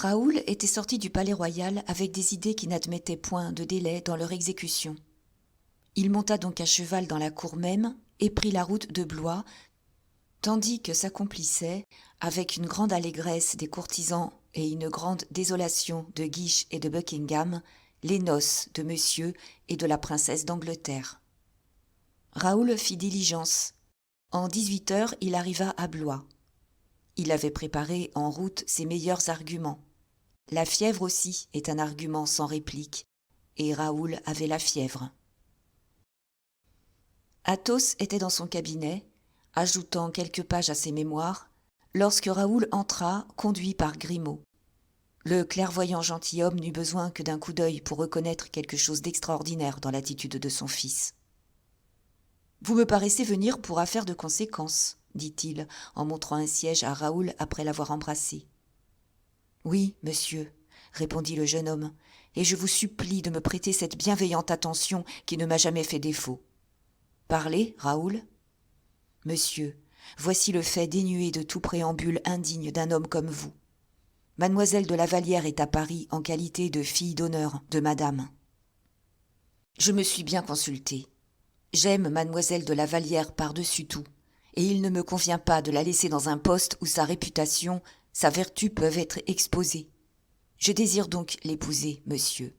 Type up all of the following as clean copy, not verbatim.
Raoul était sorti du palais royal avec des idées qui n'admettaient point de délai dans leur exécution. Il monta donc à cheval dans la cour même et prit la route de Blois, tandis que s'accomplissait, avec une grande allégresse des courtisans et une grande désolation de Guiche et de Buckingham, les noces de monsieur et de la princesse d'Angleterre. Raoul fit diligence. En 18 heures, il arriva à Blois. Il avait préparé en route ses meilleurs arguments. La fièvre aussi est un argument sans réplique, et Raoul avait la fièvre. Athos était dans son cabinet, ajoutant quelques pages à ses mémoires, lorsque Raoul entra, conduit par Grimaud. Le clairvoyant gentilhomme n'eut besoin que d'un coup d'œil pour reconnaître quelque chose d'extraordinaire dans l'attitude de son fils. « Vous me paraissez venir pour affaire de conséquence, » dit-il, en montrant un siège à Raoul après l'avoir embrassé. « Oui, monsieur, » répondit le jeune homme, « et je vous supplie de me prêter cette bienveillante attention qui ne m'a jamais fait défaut. » « Parlez, Raoul. »« Monsieur, voici le fait dénué de tout préambule indigne d'un homme comme vous. Mademoiselle de la Vallière est à Paris en qualité de fille d'honneur de madame. Je me suis bien consulté. J'aime mademoiselle de la Vallière par-dessus tout, et il ne me convient pas de la laisser dans un poste où sa réputation, sa vertu peuvent être exposées. Je désire donc l'épouser, monsieur,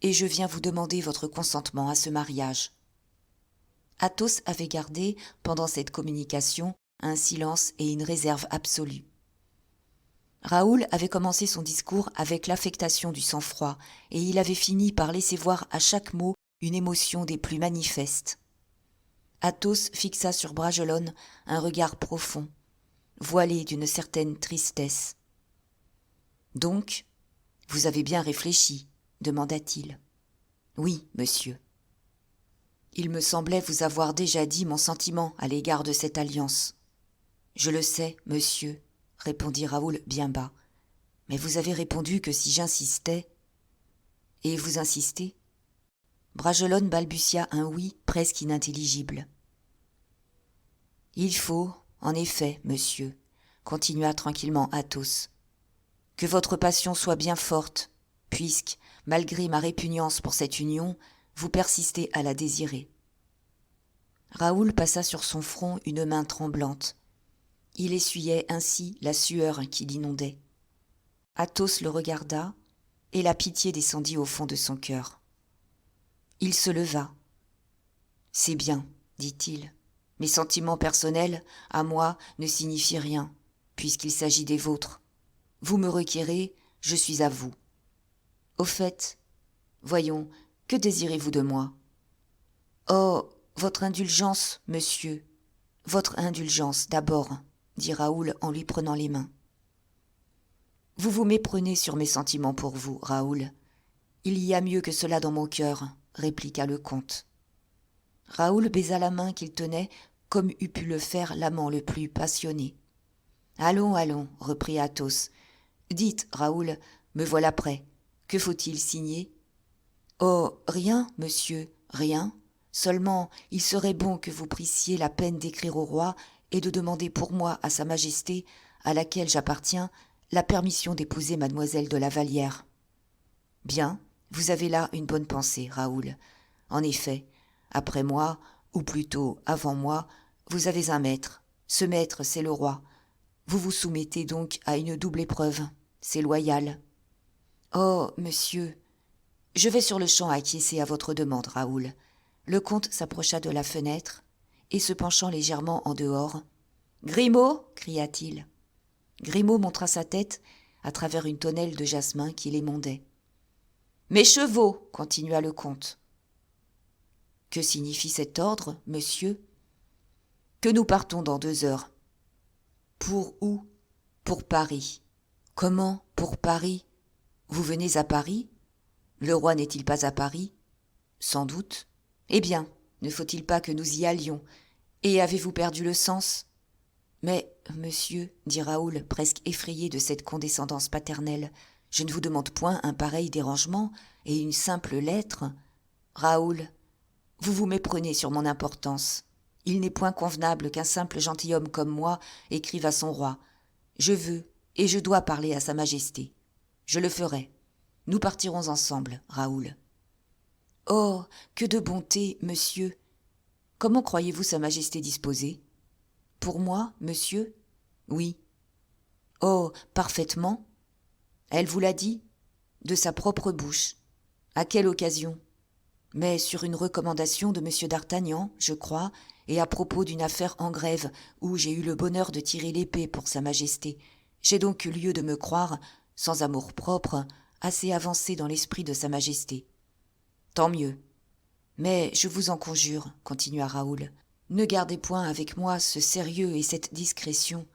et je viens vous demander votre consentement à ce mariage. » Athos avait gardé, pendant cette communication, un silence et une réserve absolue. Raoul avait commencé son discours avec l'affectation du sang-froid, et il avait fini par laisser voir à chaque mot une émotion des plus manifestes. Athos fixa sur Bragelonne un regard profond, voilé d'une certaine tristesse. « Donc, vous avez bien réfléchi ?» demanda-t-il. « Oui, monsieur. » Il me semblait vous avoir déjà dit mon sentiment à l'égard de cette alliance. « Je le sais, monsieur, » répondit Raoul bien bas. « Mais vous avez répondu que si j'insistais... » « Et vous insistez ?» Bragelonne balbutia un oui presque inintelligible. « Il faut, en effet, monsieur, » continua tranquillement Athos, « que votre passion soit bien forte, puisque, malgré ma répugnance pour cette union, vous persistez à la désirer. » Raoul passa sur son front une main tremblante. Il essuyait ainsi la sueur qui l'inondait. Athos le regarda, et la pitié descendit au fond de son cœur. Il se leva. « C'est bien, dit-il. Mes sentiments personnels, à moi, ne signifient rien, puisqu'il s'agit des vôtres. Vous me requérez, je suis à vous. Au fait, voyons, que désirez-vous de moi ? Oh, votre indulgence, monsieur, votre indulgence d'abord, dit Raoul en lui prenant les mains. Vous vous méprenez sur mes sentiments pour vous, Raoul. Il y a mieux que cela dans mon cœur, répliqua le comte. Raoul baisa la main qu'il tenait comme eût pu le faire l'amant le plus passionné. Allons, allons, reprit Athos. Dites, Raoul, me voilà prêt. Que faut-il signer ? Oh, rien, monsieur, rien. Seulement, il serait bon que vous prissiez la peine d'écrire au roi et de demander pour moi à sa majesté, à laquelle j'appartiens, la permission d'épouser mademoiselle de la Vallière. Bien, vous avez là une bonne pensée, Raoul. En effet, après moi, ou plutôt avant moi, vous avez un maître. Ce maître, c'est le roi. Vous vous soumettez donc à une double épreuve. C'est loyal. Oh, monsieur, je vais sur le champ acquiescer à votre demande, Raoul. Le comte s'approcha de la fenêtre et, se penchant légèrement en dehors, « Grimaud !» cria-t-il. Grimaud montra sa tête à travers une tonnelle de jasmin qui l'émondait. « Mes chevaux !» continua le comte. « Que signifie cet ordre, monsieur ? » « Que nous partons dans 2 heures. »« Pour où ? » ?»« Pour Paris. »« Comment, pour Paris ? Vous venez à Paris ? Le roi n'est-il pas à Paris ? » ?»« Sans doute. »« Eh bien, ne faut-il pas que nous y allions ? Et avez-vous perdu le sens ? » ?»« Mais, monsieur, dit Raoul, presque effrayé de cette condescendance paternelle, je ne vous demande point un pareil dérangement et une simple lettre. Raoul, vous vous méprenez sur mon importance. Il n'est point convenable qu'un simple gentilhomme comme moi écrive à son roi. Je veux et je dois parler à sa majesté. Je le ferai. Nous partirons ensemble, Raoul. Oh, que de bonté, monsieur. Comment croyez-vous Sa Majesté disposer? Pour moi, monsieur? Oui. Oh, parfaitement. Elle vous l'a dit? De sa propre bouche. À quelle occasion? Mais sur une recommandation de monsieur d'Artagnan, je crois, et à propos d'une affaire en grève, où j'ai eu le bonheur de tirer l'épée pour Sa Majesté. J'ai donc eu lieu de me croire, sans amour-propre, assez avancé dans l'esprit de Sa Majesté. Tant mieux. Mais je vous en conjure, continua Raoul, ne gardez point avec moi ce sérieux et cette discrétion.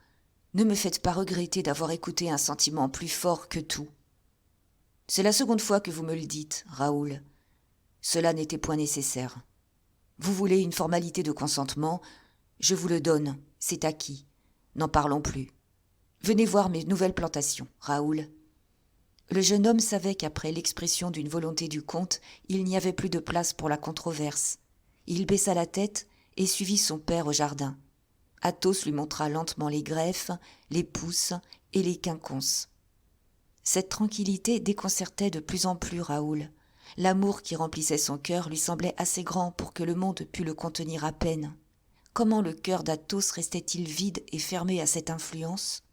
Ne me faites pas regretter d'avoir écouté un sentiment plus fort que tout. C'est la seconde fois que vous me le dites, Raoul. Cela n'était point nécessaire. Vous voulez une formalité de consentement, je vous le donne, c'est acquis. N'en parlons plus. Venez voir mes nouvelles plantations, Raoul. Le jeune homme savait qu'après l'expression d'une volonté du comte, il n'y avait plus de place pour la controverse. Il baissa la tête et suivit son père au jardin. Athos lui montra lentement les greffes, les pousses et les quinconces. Cette tranquillité déconcertait de plus en plus Raoul. L'amour qui remplissait son cœur lui semblait assez grand pour que le monde pût le contenir à peine. Comment le cœur d'Athos restait-il vide et fermé à cette influence?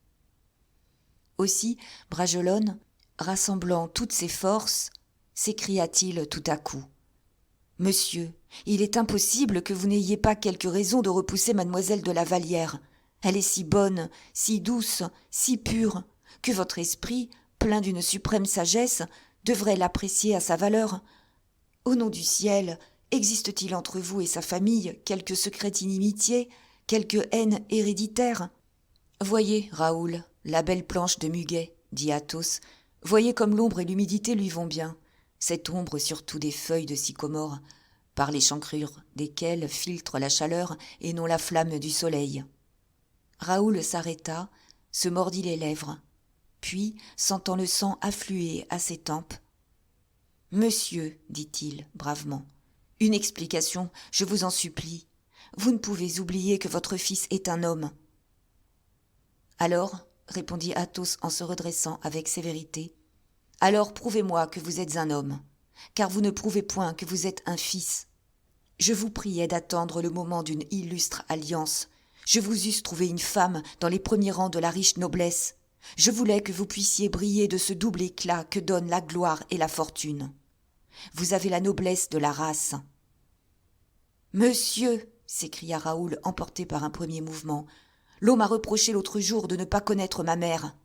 Aussi, Bragelonne, rassemblant toutes ses forces, s'écria-t-il tout à coup. « Monsieur, il est impossible que vous n'ayez pas quelque raison de repousser mademoiselle de la Vallière. Elle est si bonne, si douce, si pure, que votre esprit, plein d'une suprême sagesse, devrait l'apprécier à sa valeur. Au nom du ciel, existe-t-il entre vous et sa famille quelque secrète inimitié, quelque haine héréditaire? Voyez, Raoul, la belle planche de muguet, dit Athos. Voyez comme l'ombre et l'humidité lui vont bien. Cette ombre surtout des feuilles de sycomore, par les chancrures desquelles filtre la chaleur et non la flamme du soleil. Raoul s'arrêta, se mordit les lèvres, puis, sentant le sang affluer à ses tempes, « Monsieur, dit-il bravement, une explication, je vous en supplie. Vous ne pouvez oublier que votre fils est un homme. » Alors, répondit Athos en se redressant avec sévérité, « alors prouvez-moi que vous êtes un homme, car vous ne prouvez point que vous êtes un fils. Je vous priais d'attendre le moment d'une illustre alliance. Je vous eusse trouvé une femme dans les premiers rangs de la riche noblesse. Je voulais que vous puissiez briller de ce double éclat que donnent la gloire et la fortune. Vous avez la noblesse de la race. »« Monsieur !» s'écria Raoul, emporté par un premier mouvement. « L'homme m'a reproché l'autre jour de ne pas connaître ma mère. »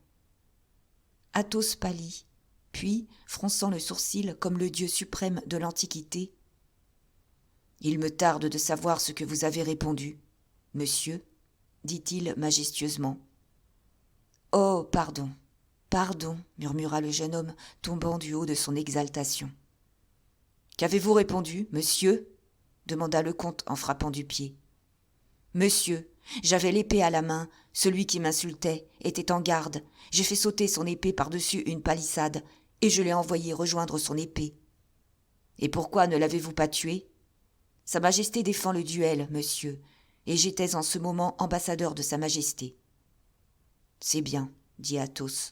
Athos pâlit, puis, fronçant le sourcil comme le dieu suprême de l'Antiquité, « Il me tarde de savoir ce que vous avez répondu, monsieur, » dit-il majestueusement. « Oh, pardon, pardon, » murmura le jeune homme, tombant du haut de son exaltation. « Qu'avez-vous répondu, monsieur ?» demanda le comte en frappant du pied. « Monsieur, j'avais l'épée à la main, celui qui m'insultait était en garde, j'ai fait sauter son épée par-dessus une palissade, et je l'ai envoyé rejoindre son épée. »« Et pourquoi ne l'avez-vous pas tué ? » ?»« Sa Majesté défend le duel, monsieur, et j'étais en ce moment ambassadeur de Sa Majesté. »« C'est bien, dit Athos,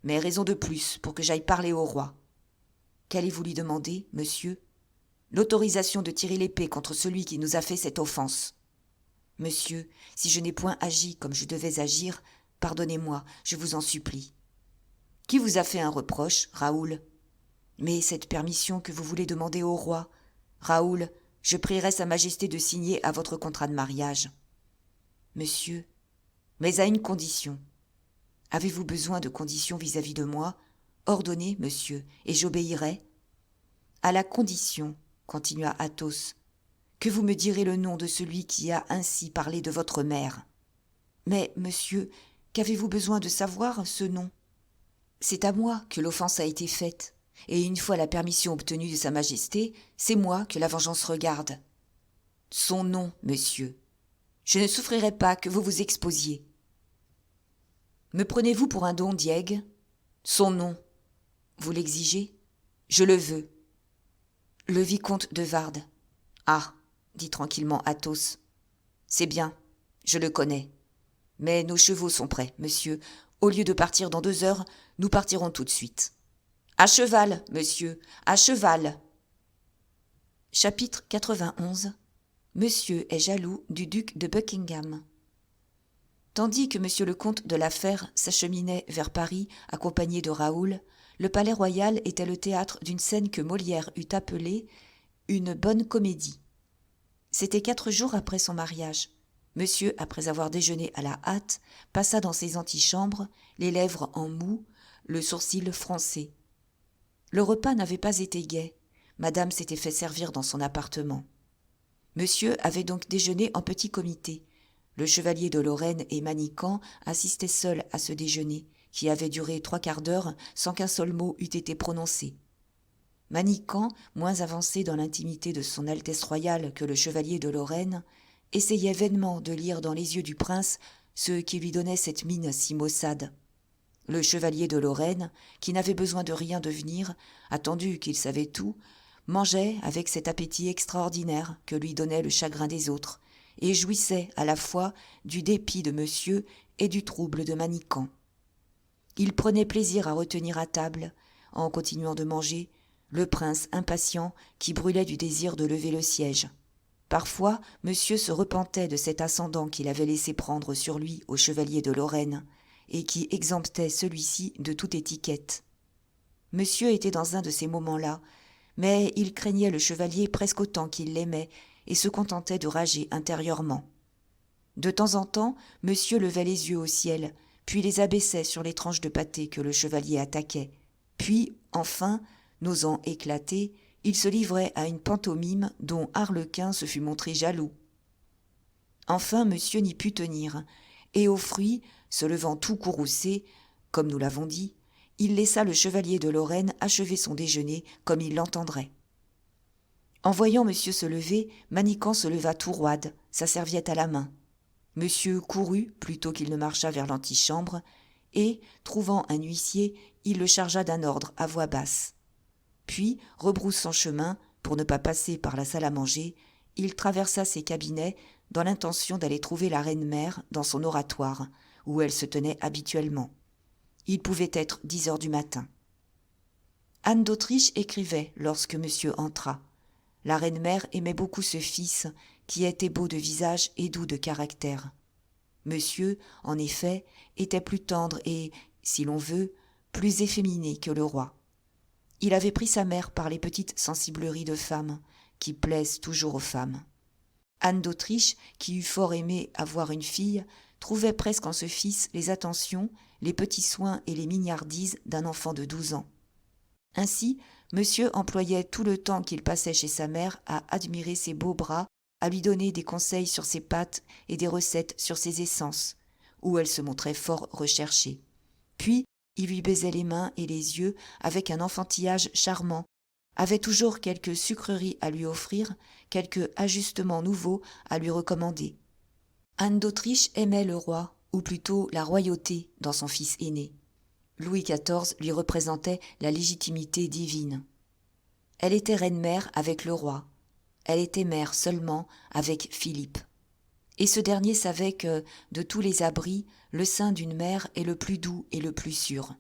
mais raison de plus pour que j'aille parler au roi. » « Qu'allez-vous lui demander, monsieur ? » ?»« L'autorisation de tirer l'épée contre celui qui nous a fait cette offense. » « Monsieur, si je n'ai point agi comme je devais agir, pardonnez-moi, je vous en supplie. »« Qui vous a fait un reproche, Raoul ? » ?»« Mais cette permission que vous voulez demander au roi, Raoul, je prierai Sa Majesté de signer à votre contrat de mariage. »« Monsieur, mais à une condition. Avez-vous besoin de conditions vis-à-vis de moi ? Ordonnez, monsieur, et j'obéirai. »« À la condition, continua Athos, que vous me direz le nom de celui qui a ainsi parlé de votre mère. »« Mais, monsieur, qu'avez-vous besoin de savoir, ce nom ? C'est à moi que l'offense a été faite, et une fois la permission obtenue de Sa Majesté, c'est moi que la vengeance regarde. Son nom, monsieur. Je ne souffrirai pas que vous vous exposiez. »« Me prenez-vous pour un don, Diègue ? Son nom. Vous l'exigez ? Je le veux. »« Le vicomte de Wardes. »« Ah !» dit tranquillement Athos. « C'est bien, je le connais. Mais nos chevaux sont prêts, monsieur. Au lieu de partir dans 2 heures, nous partirons tout de suite. À cheval, monsieur, à cheval. Chapitre 91. Monsieur est jaloux du duc de Buckingham. Tandis que monsieur le comte de la Fère s'acheminait vers Paris accompagné de Raoul, le palais royal était le théâtre d'une scène que Molière eût appelée une bonne comédie. C'était 4 jours après son mariage. Monsieur, après avoir déjeuné à la hâte, passa dans ses antichambres, les lèvres en moue, le sourcil froncé. Le repas n'avait pas été gai. Madame s'était fait servir dans son appartement. Monsieur avait donc déjeuné en petit comité. Le chevalier de Lorraine et Manicamp assistaient seuls à ce déjeuner, qui avait duré 3/4 d'heure sans qu'un seul mot eût été prononcé. Manicamp, moins avancé dans l'intimité de son Altesse royale que le chevalier de Lorraine, essayait vainement de lire dans les yeux du prince ce qui lui donnait cette mine si maussade. Le chevalier de Lorraine, qui n'avait besoin de rien devenir, attendu qu'il savait tout, mangeait avec cet appétit extraordinaire que lui donnait le chagrin des autres, et jouissait à la fois du dépit de monsieur et du trouble de Manicamp. Il prenait plaisir à retenir à table, en continuant de manger, le prince impatient qui brûlait du désir de lever le siège. Parfois, monsieur se repentait de cet ascendant qu'il avait laissé prendre sur lui au chevalier de Lorraine, et qui exemptait celui-ci de toute étiquette. Monsieur était dans un de ces moments-là, mais il craignait le chevalier presque autant qu'il l'aimait et se contentait de rager intérieurement. De temps en temps, monsieur levait les yeux au ciel, puis les abaissait sur les tranches de pâté que le chevalier attaquait. Puis, enfin, n'osant éclater, il se livrait à une pantomime dont Arlequin se fût montré jaloux. Enfin, monsieur n'y put tenir, et au fruit, se levant tout courroucé, comme nous l'avons dit, il laissa le chevalier de Lorraine achever son déjeuner comme il l'entendrait. En voyant monsieur se lever, Manicamp se leva tout roide, sa serviette à la main. Monsieur courut plutôt qu'il ne marcha vers l'antichambre, et, trouvant un huissier, il le chargea d'un ordre à voix basse. Puis, rebroussant chemin, pour ne pas passer par la salle à manger, il traversa ses cabinets dans l'intention d'aller trouver la reine-mère dans son oratoire, où elle se tenait habituellement. Il pouvait être 10 heures du matin. Anne d'Autriche écrivait lorsque monsieur entra. La reine-mère aimait beaucoup ce fils, qui était beau de visage et doux de caractère. Monsieur, en effet, était plus tendre et, si l'on veut, plus efféminé que le roi. Il avait pris sa mère par les petites sensibleries de femme, qui plaisent toujours aux femmes. Anne d'Autriche, qui eût fort aimé avoir une fille, trouvait presque en ce fils les attentions, les petits soins et les mignardises d'un enfant de 12 ans. Ainsi, monsieur employait tout le temps qu'il passait chez sa mère à admirer ses beaux bras, à lui donner des conseils sur ses pâtes et des recettes sur ses essences, où elle se montrait fort recherchée. Puis, il lui baisait les mains et les yeux avec un enfantillage charmant, avait toujours quelque sucrerie à lui offrir, quelque ajustement nouveau à lui recommander. Anne d'Autriche aimait le roi, ou plutôt la royauté, dans son fils aîné. Louis XIV lui représentait la légitimité divine. Elle était reine-mère avec le roi. Elle était mère seulement avec Philippe. Et ce dernier savait que, de tous les abris, le sein d'une mère est le plus doux et le plus sûr.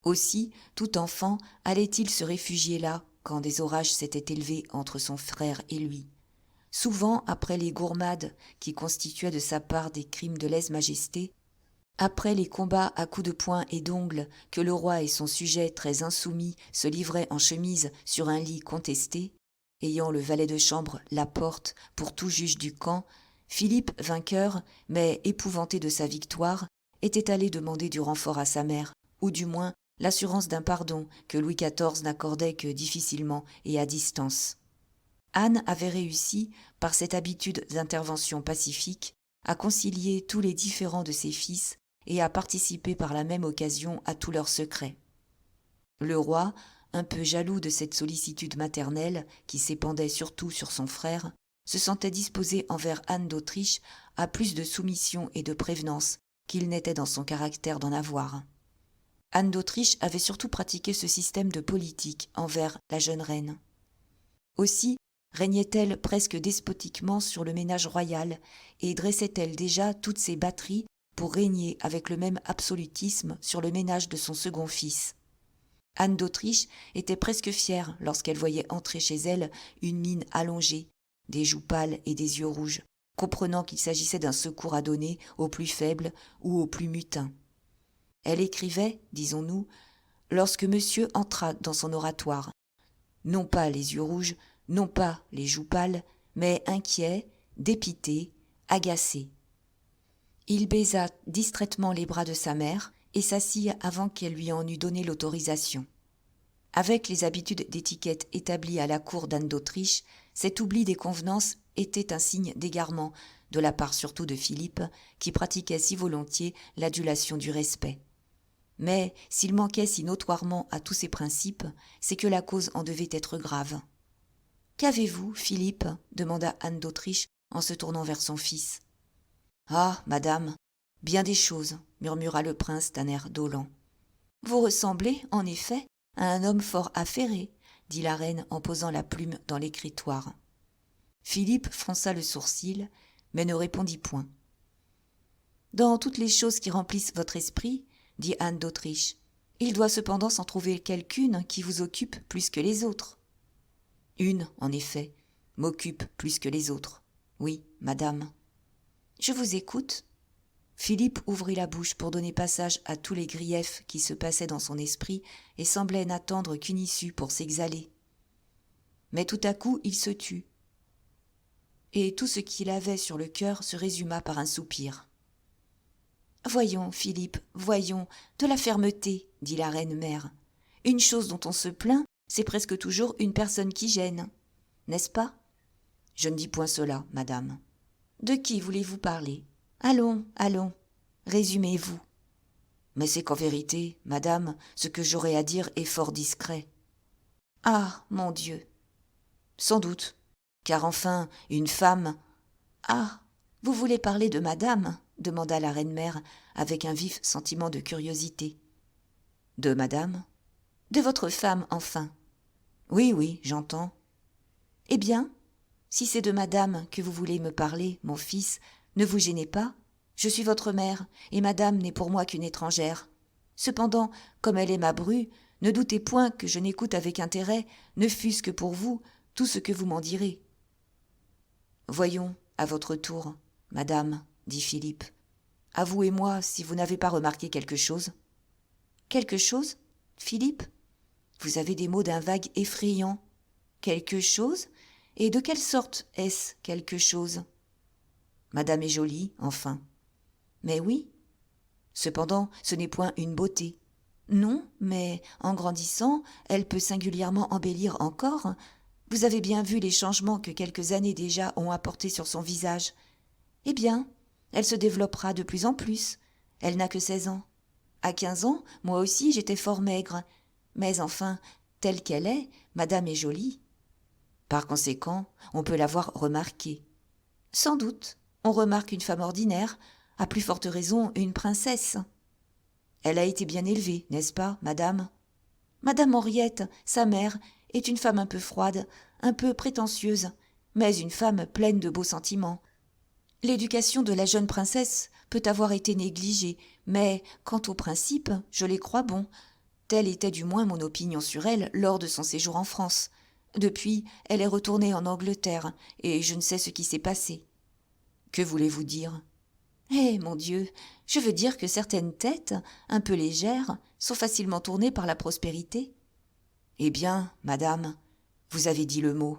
Aussi, tout enfant allait-il se réfugier là quand des orages s'étaient élevés entre son frère et lui. Souvent, après les gourmades qui constituaient de sa part des crimes de lèse-majesté, après les combats à coups de poing et d'ongles que le roi et son sujet très insoumis se livraient en chemise sur un lit contesté, ayant le valet de chambre la porte pour tout juge du camp, Philippe, vainqueur, mais épouvanté de sa victoire, était allé demander du renfort à sa mère, ou du moins l'assurance d'un pardon que Louis XIV n'accordait que difficilement et à distance. Anne avait réussi, par cette habitude d'intervention pacifique, à concilier tous les différends de ses fils et à participer par la même occasion à tous leurs secrets. Le roi, un peu jaloux de cette sollicitude maternelle qui s'épandait surtout sur son frère, se sentait disposé envers Anne d'Autriche à plus de soumission et de prévenance qu'il n'était dans son caractère d'en avoir. Anne d'Autriche avait surtout pratiqué ce système de politique envers la jeune reine. Aussi régnait-elle presque despotiquement sur le ménage royal et dressait-elle déjà toutes ses batteries pour régner avec le même absolutisme sur le ménage de son second fils. Anne d'Autriche était presque fière lorsqu'elle voyait entrer chez elle une mine allongée, des joues pâles et des yeux rouges, comprenant qu'il s'agissait d'un secours à donner aux plus faibles ou aux plus mutins. Elle écrivait, disons-nous, lorsque monsieur entra dans son oratoire, non pas les yeux rouges, non pas les joues pâles, mais inquiet, dépité, agacé. Il baisa distraitement les bras de sa mère et s'assit avant qu'elle lui en eût donné l'autorisation. Avec les habitudes d'étiquette établies à la cour d'Anne d'Autriche, cet oubli des convenances était un signe d'égarement, de la part surtout de Philippe, qui pratiquait si volontiers l'adulation du respect. Mais s'il manquait si notoirement à tous ses principes, c'est que la cause en devait être grave. « Qu'avez-vous, Philippe » demanda Anne d'Autriche en se tournant vers son fils. « Ah, madame, bien des choses » murmura le prince d'un air dolent. « Vous ressemblez, en effet, à un homme fort affairé » dit la reine en posant la plume dans l'écritoire. Philippe fronça le sourcil, mais ne répondit point. « Dans toutes les choses qui remplissent votre esprit, dit Anne d'Autriche, il doit cependant s'en trouver quelqu'une qui vous occupe plus que les autres. Une, en effet, m'occupe plus que les autres. Oui, madame. Je vous écoute. Philippe ouvrit la bouche pour donner passage à tous les griefs qui se passaient dans son esprit et semblait n'attendre qu'une issue pour s'exhaler. Mais tout à coup, il se tut. Et tout ce qu'il avait sur le cœur se résuma par un soupir. « Voyons, Philippe, voyons, de la fermeté, dit la reine-mère. Une chose dont on se plaint, c'est presque toujours une personne qui gêne, n'est-ce pas ? Je ne dis point cela, madame. De qui voulez-vous parler ? Allons, allons, résumez-vous. Mais c'est qu'en vérité, madame, ce que j'aurais à dire est fort discret. Ah, mon Dieu ! Sans doute, car enfin, une femme... Ah, vous voulez parler de madame ? Demanda la reine-mère avec un vif sentiment de curiosité. De madame ? De votre femme, enfin. Oui, oui, j'entends. Eh bien, si c'est de madame que vous voulez me parler, mon fils, ne vous gênez pas. Je suis votre mère, et madame n'est pour moi qu'une étrangère. Cependant, comme elle est ma bru, ne doutez point que je n'écoute avec intérêt, ne fût-ce que pour vous, tout ce que vous m'en direz. Voyons, à votre tour, madame, dit Philippe. Avouez-moi si vous n'avez pas remarqué quelque chose. Quelque chose, Philippe ? Vous avez des mots d'un vague effrayant. Quelque chose ? Et de quelle sorte est-ce quelque chose ? Madame est jolie, enfin. Mais oui. Cependant, ce n'est point une beauté. Non, mais en grandissant, elle peut singulièrement embellir encore. Vous avez bien vu les changements que quelques années déjà ont apportés sur son visage. Eh bien, elle se développera de plus en plus. Elle n'a que 16 ans. À 15 ans, moi aussi, j'étais fort maigre. Mais enfin, telle qu'elle est, madame est jolie. Par conséquent, on peut l'avoir remarquée. Sans doute, on remarque une femme ordinaire, à plus forte raison une princesse. Elle a été bien élevée, n'est-ce pas, madame ? Madame Henriette, sa mère, est une femme un peu froide, un peu prétentieuse, mais une femme pleine de beaux sentiments. L'éducation de la jeune princesse peut avoir été négligée, mais quant aux principes, je les crois bons. Telle était du moins mon opinion sur elle lors de son séjour en France. Depuis, elle est retournée en Angleterre, et je ne sais ce qui s'est passé. Que voulez-vous dire ? Eh, mon Dieu, je veux dire que certaines têtes, un peu légères, sont facilement tournées par la prospérité. Eh bien, madame, vous avez dit le mot.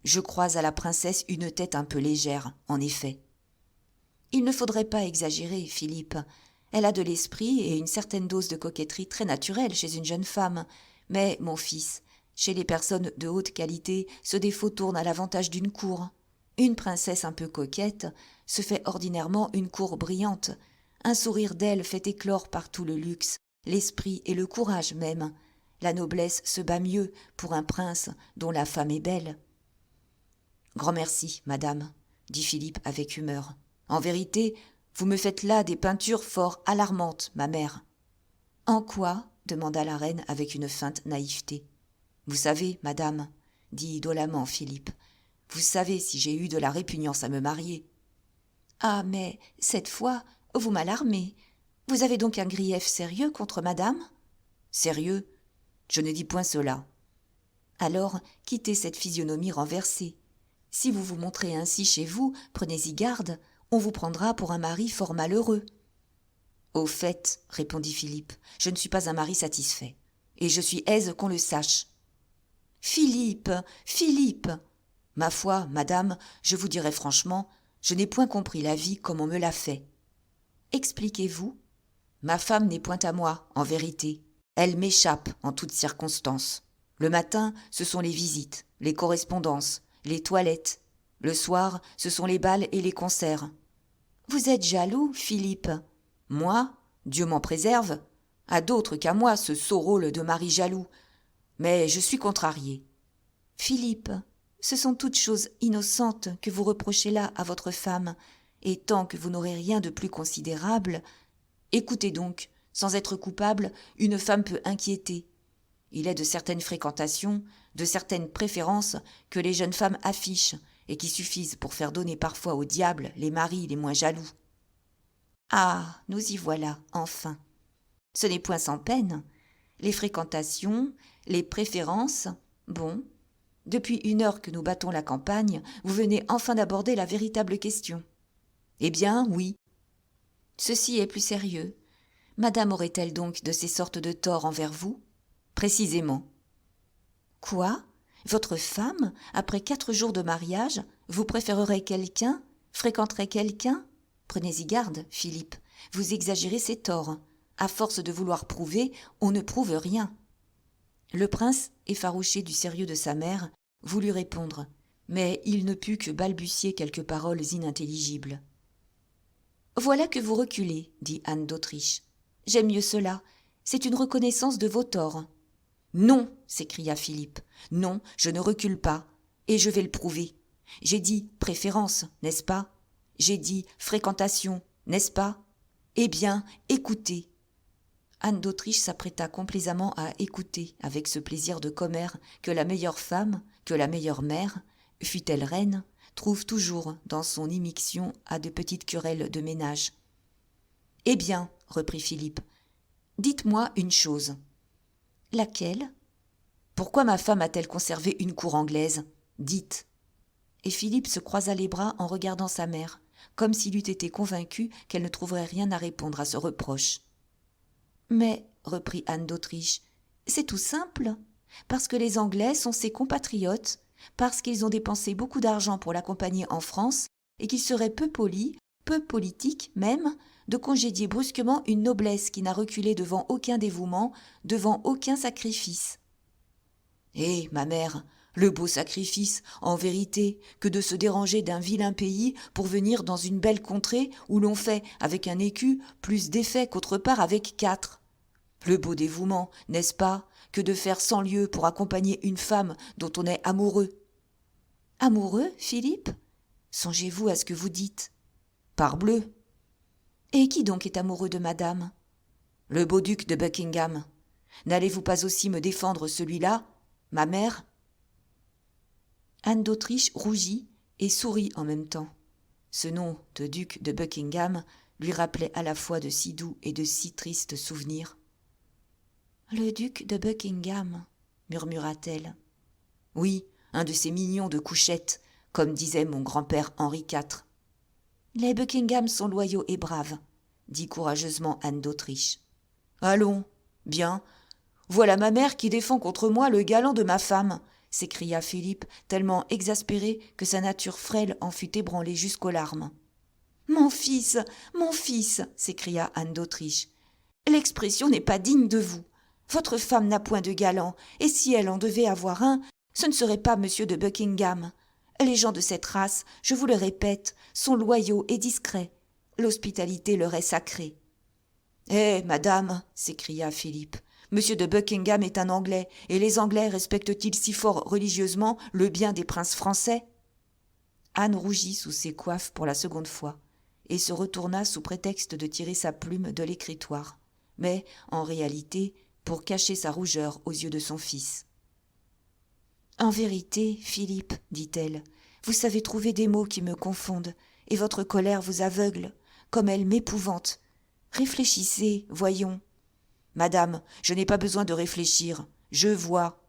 Je crois à la princesse une tête un peu légère, en effet. Il ne faudrait pas exagérer, Philippe. Elle a de l'esprit et une certaine dose de coquetterie très naturelle chez une jeune femme. Mais, mon fils, chez les personnes de haute qualité, ce défaut tourne à l'avantage d'une cour. Une princesse un peu coquette se fait ordinairement une cour brillante. Un sourire d'elle fait éclore partout le luxe, l'esprit et le courage même. La noblesse se bat mieux pour un prince dont la femme est belle. « Grand merci, madame, » dit Philippe avec humeur. « En vérité, vous me faites là des peintures fort alarmantes, ma mère. »« En quoi ?» demanda la reine avec une feinte naïveté. « Vous savez, madame, » dit dolamment Philippe, « vous savez si j'ai eu de la répugnance à me marier. »« Ah, mais cette fois, vous m'alarmez. Vous avez donc un grief sérieux contre madame ? » ?»« Sérieux ? Je ne dis point cela. Alors, quittez cette physionomie renversée. Si vous vous montrez ainsi chez vous, prenez-y garde, on vous prendra pour un mari fort malheureux. Au fait, répondit Philippe, je ne suis pas un mari satisfait, et je suis aise qu'on le sache. Philippe, Philippe! Ma foi, madame, je vous dirai franchement, je n'ai point compris la vie comme on me l'a fait. Expliquez-vous. Ma femme n'est point à moi, en vérité. Elle m'échappe en toutes circonstances. Le matin, ce sont les visites, les correspondances, les toilettes. Le soir, ce sont les bals et les concerts. Vous êtes jaloux, Philippe? Moi, Dieu m'en préserve. À d'autres qu'à moi ce sot rôle de mari jaloux. Mais je suis contrarié. Philippe, ce sont toutes choses innocentes que vous reprochez là à votre femme, et tant que vous n'aurez rien de plus considérable, écoutez donc, sans être coupable, une femme peut inquiéter. Il est de certaines fréquentations, de certaines préférences que les jeunes femmes affichent et qui suffisent pour faire donner parfois au diable les maris les moins jaloux. Ah, nous y voilà, enfin. Ce n'est point sans peine. Les fréquentations, les préférences, bon. Depuis 1 heure que nous battons la campagne, vous venez enfin d'aborder la véritable question. Eh bien, oui. Ceci est plus sérieux. Madame aurait-elle donc de ces sortes de torts envers vous? Précisément. Quoi? Votre femme, après 4 jours de mariage, vous préférerait quelqu'un, fréquenterait quelqu'un? Prenez-y garde, Philippe, vous exagérez ses torts. À force de vouloir prouver, on ne prouve rien. Le prince, effarouché du sérieux de sa mère, voulut répondre, mais il ne put que balbutier quelques paroles inintelligibles. « Voilà que vous reculez, dit Anne d'Autriche. J'aime mieux cela, c'est une reconnaissance de vos torts. »« Non, s'écria Philippe, non, je ne recule pas, et je vais le prouver. J'ai dit préférence, n'est-ce pas? J'ai dit fréquentation, n'est-ce pas? Eh bien, écoutez. » Anne d'Autriche s'apprêta complaisamment à écouter avec ce plaisir de commère que la meilleure femme, que la meilleure mère, fût-elle reine, trouve toujours dans son immixtion à de petites querelles de ménage. « Eh bien, reprit Philippe, dites-moi une chose. »« Laquelle ? » ?»« Pourquoi ma femme a-t-elle conservé une cour anglaise ? Dites. » Et Philippe se croisa les bras en regardant sa mère, comme s'il eût été convaincu qu'elle ne trouverait rien à répondre à ce reproche. « Mais, reprit Anne d'Autriche, c'est tout simple, parce que les Anglais sont ses compatriotes, parce qu'ils ont dépensé beaucoup d'argent pour l'accompagner en France, et qu'il serait peu poli, peu politique même, de congédier brusquement une noblesse qui n'a reculé devant aucun dévouement, devant aucun sacrifice. Eh, ma mère, le beau sacrifice, en vérité, que de se déranger d'un vilain pays pour venir dans une belle contrée où l'on fait, avec un écu, plus d'effet qu'autre part avec 4. Le beau dévouement, n'est-ce pas, que de faire 100 lieues pour accompagner une femme dont on est amoureux. Amoureux, Philippe ? Songez-vous à ce que vous dites. Parbleu. Et qui donc est amoureux de madame ? Le beau duc de Buckingham. N'allez-vous pas aussi me défendre celui-là, ma mère ? Anne d'Autriche rougit et sourit en même temps. Ce nom de duc de Buckingham lui rappelait à la fois de si doux et de si tristes souvenirs. « Le duc de Buckingham » murmura-t-elle. « Oui, un de ces mignons de couchette, comme disait mon grand-père Henri IV. »« Les Buckingham sont loyaux et braves, » dit courageusement Anne d'Autriche. « Allons, bien, voilà ma mère qui défend contre moi le galant de ma femme, » s'écria Philippe, tellement exaspéré que sa nature frêle en fut ébranlée jusqu'aux larmes. « Mon fils, s'écria Anne d'Autriche. « L'expression n'est pas digne de vous. Votre femme n'a point de galant, et si elle en devait avoir un, ce ne serait pas monsieur de Buckingham. Les gens de cette race, je vous le répète, sont loyaux et discrets. L'hospitalité leur est sacrée. »« Eh, madame, s'écria Philippe, monsieur de Buckingham est un Anglais, et les Anglais respectent-ils si fort religieusement le bien des princes français ?» Anne rougit sous ses coiffes pour la seconde fois, et se retourna sous prétexte de tirer sa plume de l'écritoire, mais, en réalité, pour cacher sa rougeur aux yeux de son fils. « En vérité, Philippe, dit-elle, vous savez trouver des mots qui me confondent, et votre colère vous aveugle, comme elle m'épouvante. Réfléchissez, voyons. »« Madame, je n'ai pas besoin de réfléchir. Je vois.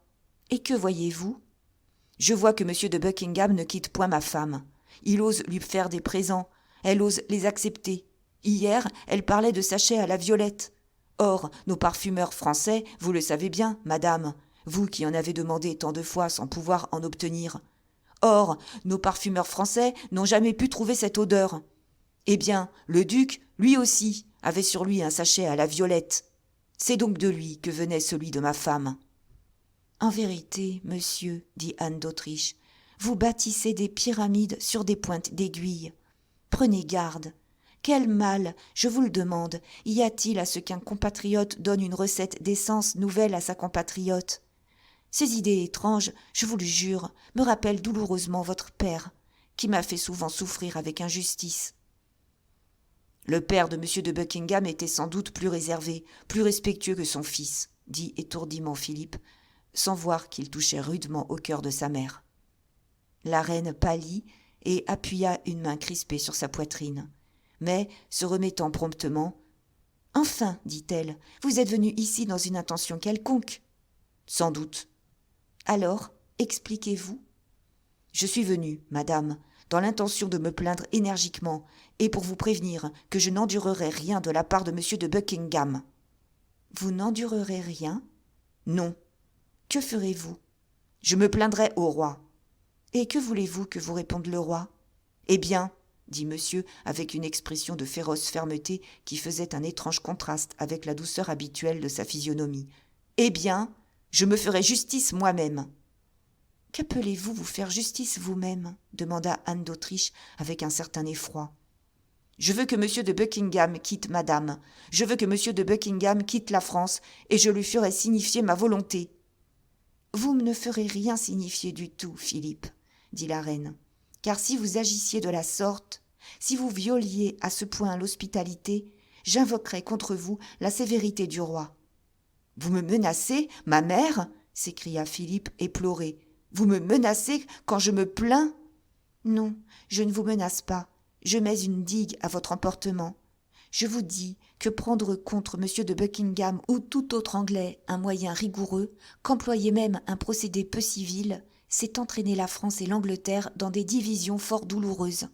Et que voyez-vous ? Je vois que M. de Buckingham ne quitte point ma femme. Il ose lui faire des présents. Elle ose les accepter. Hier, elle parlait de sachets à la violette. Or, nos parfumeurs français, vous le savez bien, madame, vous qui en avez demandé tant de fois sans pouvoir en obtenir. Or, nos parfumeurs français n'ont jamais pu trouver cette odeur. Eh bien, le duc, lui aussi, avait sur lui un sachet à la violette. C'est donc de lui que venait celui de ma femme. En vérité, monsieur, dit Anne d'Autriche, vous bâtissez des pyramides sur des pointes d'aiguille. Prenez garde. Quel mal, je vous le demande, y a-t-il à ce qu'un compatriote donne une recette d'essence nouvelle à sa compatriote ? Ces idées étranges, je vous le jure, me rappellent douloureusement votre père, qui m'a fait souvent souffrir avec injustice. Le père de M. de Buckingham était sans doute plus réservé, plus respectueux que son fils, dit étourdiment Philippe, sans voir qu'il touchait rudement au cœur de sa mère. La reine pâlit et appuya une main crispée sur sa poitrine. Mais, se remettant promptement, « Enfin, dit-elle, vous êtes venu ici dans une intention quelconque. »« Sans doute. »« Alors, expliquez-vous. »« Je suis venu, madame, dans l'intention de me plaindre énergiquement et pour vous prévenir que je n'endurerai rien de la part de M. de Buckingham. »« Vous n'endurerez rien ? » ?»« Non. »« Que ferez-vous ? » ?»« Je me plaindrai au roi. »« Et que voulez-vous que vous réponde le roi ? » ?»« Eh bien, dit monsieur avec une expression de féroce fermeté qui faisait un étrange contraste avec la douceur habituelle de sa physionomie. « Eh bien, je me ferai justice moi-même. »« Qu'appelez-vous vous faire justice vous-même ? » demanda Anne d'Autriche avec un certain effroi. « Je veux que M. de Buckingham quitte madame. Je veux que M. de Buckingham quitte la France et je lui ferai signifier ma volonté. »« Vous ne ferez rien signifier du tout, Philippe, » dit la reine. Car si vous agissiez de la sorte, si vous violiez à ce point l'hospitalité, j'invoquerais contre vous la sévérité du roi. « Vous me menacez, ma mère ?» s'écria Philippe éploré. « Vous me menacez quand je me plains ?»« Non, je ne vous menace pas. Je mets une digue à votre emportement. Je vous dis que prendre contre M. de Buckingham ou tout autre Anglais un moyen rigoureux, qu'employer même un procédé peu civil, c'est entraîner la France et l'Angleterre dans des divisions fort douloureuses.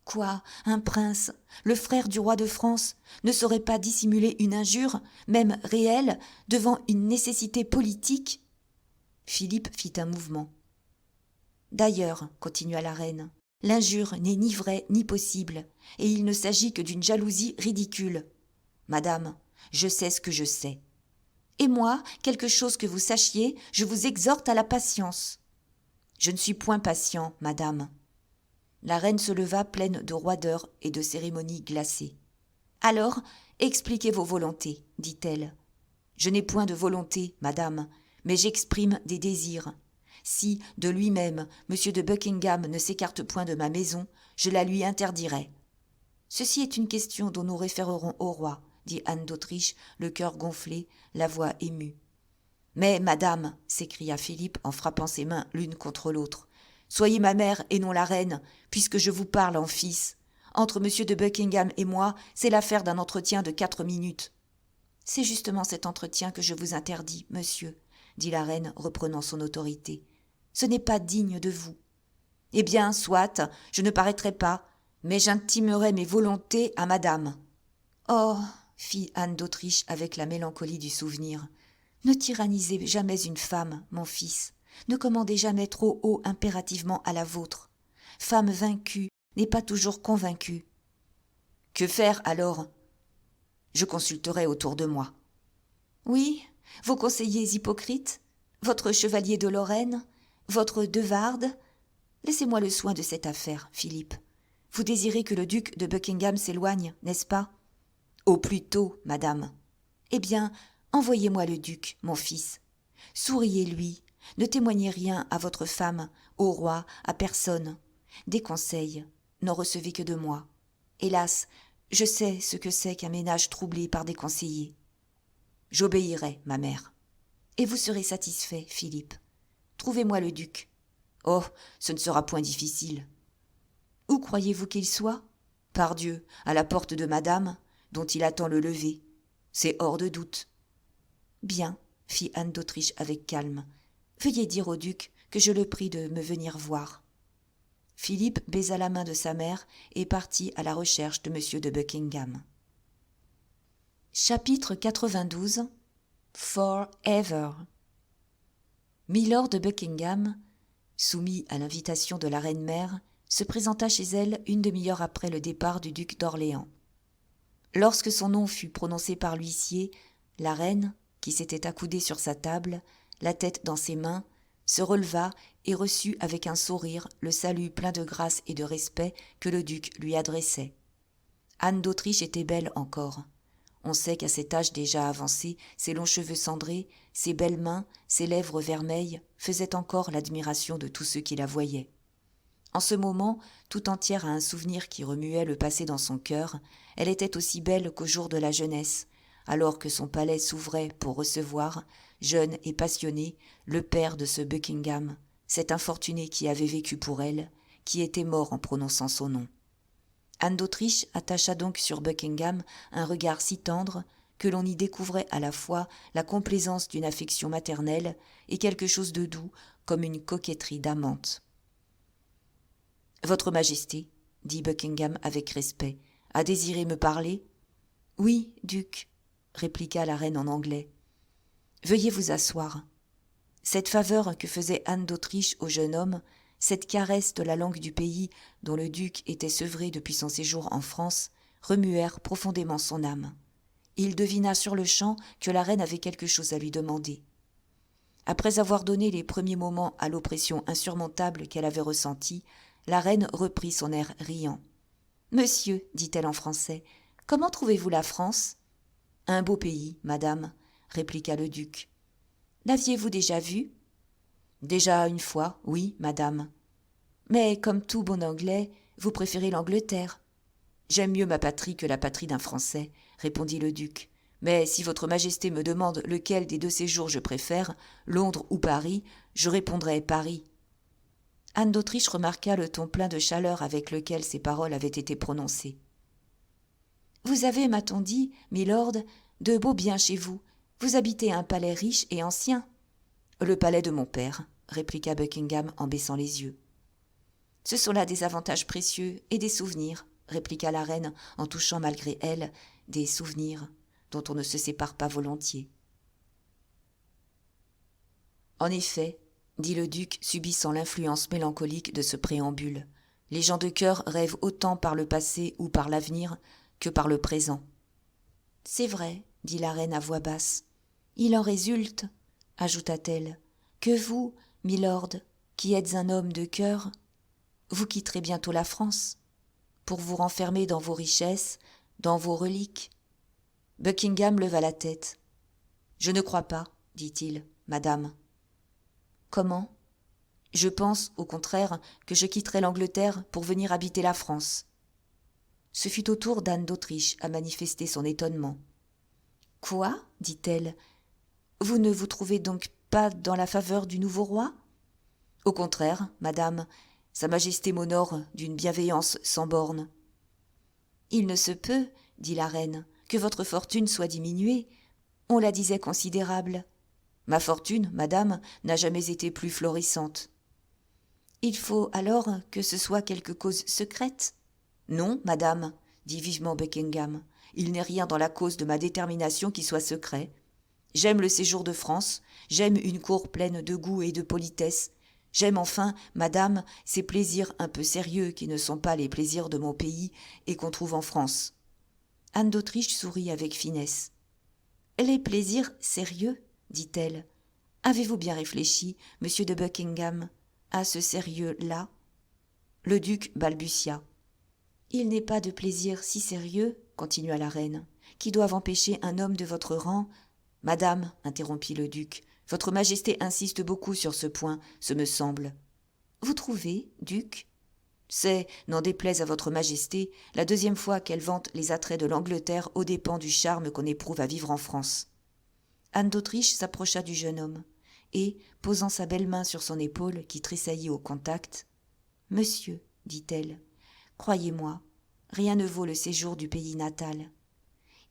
Quoi, un prince, le frère du roi de France, ne saurait pas dissimuler une injure, même réelle, devant une nécessité politique ? Philippe fit un mouvement. D'ailleurs, continua la reine, l'injure n'est ni vraie ni possible, et il ne s'agit que d'une jalousie ridicule. Madame, je sais ce que je sais. Et moi, quelque chose que vous sachiez, je vous exhorte à la patience. Je ne suis point patient, madame. La reine se leva pleine de roideur et de cérémonie glacée. Alors, expliquez vos volontés, dit-elle. Je n'ai point de volonté, madame, mais j'exprime des désirs. Si, de lui-même, M. de Buckingham ne s'écarte point de ma maison, je la lui interdirai. Ceci est une question dont nous référerons au roi, dit Anne d'Autriche, le cœur gonflé, la voix émue. Mais, madame, s'écria Philippe en frappant ses mains l'une contre l'autre, soyez ma mère et non la reine, puisque je vous parle en fils. Entre M. de Buckingham et moi, c'est l'affaire d'un entretien de 4 minutes. C'est justement cet entretien que je vous interdis, monsieur, dit la reine, reprenant son autorité. Ce n'est pas digne de vous. Eh bien, soit, je ne paraîtrai pas, mais j'intimerai mes volontés à madame. Oh, fit Anne d'Autriche avec la mélancolie du souvenir, ne tyrannisez jamais une femme, mon fils. Ne commandez jamais trop haut impérativement à la vôtre. Femme vaincue n'est pas toujours convaincue. Que faire alors ? Je consulterai autour de moi. Oui, vos conseillers hypocrites, votre chevalier de Lorraine, votre de Wardes. Laissez-moi le soin de cette affaire, Philippe. Vous désirez que le duc de Buckingham s'éloigne, n'est-ce pas ? Au plus tôt, madame. Eh bien, envoyez-moi le duc, mon fils. Souriez-lui, ne témoignez rien à votre femme, au roi, à personne. Des conseils, n'en recevez que de moi. Hélas, je sais ce que c'est qu'un ménage troublé par des conseillers. J'obéirai, ma mère. Et vous serez satisfait, Philippe. Trouvez-moi le duc. Oh, ce ne sera point difficile. Où croyez-vous qu'il soit ? Pardieu, à la porte de madame, dont il attend le lever. C'est hors de doute. Bien, fit Anne d'Autriche avec calme. « Veuillez dire au duc que je le prie de me venir voir. » Philippe baisa la main de sa mère et partit à la recherche de M. de Buckingham. Chapitre 92 Forever. Milord de Buckingham, soumis à l'invitation de la reine-mère, se présenta chez elle une demi-heure après le départ du duc d'Orléans. Lorsque son nom fut prononcé par l'huissier, la reine, qui s'était accoudée sur sa table, la tête dans ses mains, se releva et reçut avec un sourire le salut plein de grâce et de respect que le duc lui adressait. Anne d'Autriche était belle encore. On sait qu'à cet âge déjà avancé, ses longs cheveux cendrés, ses belles mains, ses lèvres vermeilles faisaient encore l'admiration de tous ceux qui la voyaient. En ce moment, tout entière à un souvenir qui remuait le passé dans son cœur, elle était aussi belle qu'au jour de la jeunesse, alors que son palais s'ouvrait pour recevoir, jeune et passionné, le père de ce Buckingham, cet infortuné qui avait vécu pour elle, qui était mort en prononçant son nom. Anne d'Autriche attacha donc sur Buckingham un regard si tendre que l'on y découvrait à la fois la complaisance d'une affection maternelle et quelque chose de doux comme une coquetterie d'amante. « Votre Majesté, dit Buckingham avec respect, a désiré me parler ? »« Oui, duc, » répliqua la reine en anglais. « Veuillez vous asseoir. » Cette faveur que faisait Anne d'Autriche au jeune homme, cette caresse de la langue du pays dont le duc était sevré depuis son séjour en France, remuèrent profondément son âme. Il devina sur-le-champ que la reine avait quelque chose à lui demander. Après avoir donné les premiers moments à l'oppression insurmontable qu'elle avait ressentie, la reine reprit son air riant. « Monsieur, dit-elle en français, comment trouvez-vous la France ?»« Un beau pays, madame, répliqua le duc. L'aviez-vous déjà vu ? Déjà une fois, oui, madame. Mais comme tout bon Anglais, vous préférez l'Angleterre. J'aime mieux ma patrie que la patrie d'un Français, répondit le duc. Mais si votre Majesté me demande lequel des deux séjours je préfère, Londres ou Paris, je répondrai Paris. Anne d'Autriche remarqua le ton plein de chaleur avec lequel ces paroles avaient été prononcées. Vous avez, m'a-t-on dit, milord, de beaux biens chez vous. Vous habitez un palais riche et ancien. Le palais de mon père, répliqua Buckingham en baissant les yeux. Ce sont là des avantages précieux et des souvenirs, répliqua la reine en touchant malgré elle des souvenirs dont on ne se sépare pas volontiers. En effet, dit le duc, subissant l'influence mélancolique de ce préambule, les gens de cœur rêvent autant par le passé ou par l'avenir que par le présent. C'est vrai, dit la reine à voix basse. Il en résulte, ajouta-t-elle, que vous, milord, qui êtes un homme de cœur, vous quitterez bientôt la France, pour vous renfermer dans vos richesses, dans vos reliques. Buckingham leva la tête. Je ne crois pas, dit-il, madame. Comment ? Je pense, au contraire, que je quitterai l'Angleterre pour venir habiter la France. Ce fut au tour d'Anne d'Autriche à manifester son étonnement. Quoi ? dit-elle. Vous ne vous trouvez donc pas dans la faveur du nouveau roi ? Au contraire, madame, Sa Majesté m'honore d'une bienveillance sans bornes. Il ne se peut, dit la reine, que votre fortune soit diminuée. On la disait considérable. Ma fortune, madame, n'a jamais été plus florissante. Il faut alors que ce soit quelque cause secrète ? Non, madame, dit vivement Buckingham. Il n'est rien dans la cause de ma détermination qui soit secret. J'aime le séjour de France, j'aime une cour pleine de goût et de politesse. J'aime enfin, madame, ces plaisirs un peu sérieux qui ne sont pas les plaisirs de mon pays et qu'on trouve en France. Anne d'Autriche sourit avec finesse. Les plaisirs sérieux, dit-elle. Avez-vous bien réfléchi, monsieur de Buckingham, à ce sérieux-là ? Le duc balbutia. Il n'est pas de plaisir si sérieux, continua la reine, qui doivent empêcher un homme de votre rang. Madame, interrompit le duc, votre Majesté insiste beaucoup sur ce point, ce me semble. Vous trouvez, duc ? C'est, n'en déplaise à votre Majesté, la deuxième fois qu'elle vante les attraits de l'Angleterre aux dépens du charme qu'on éprouve à vivre en France. Anne d'Autriche s'approcha du jeune homme et, posant sa belle main sur son épaule qui tressaillit au contact, « Monsieur, dit-elle, croyez-moi, rien ne vaut le séjour du pays natal.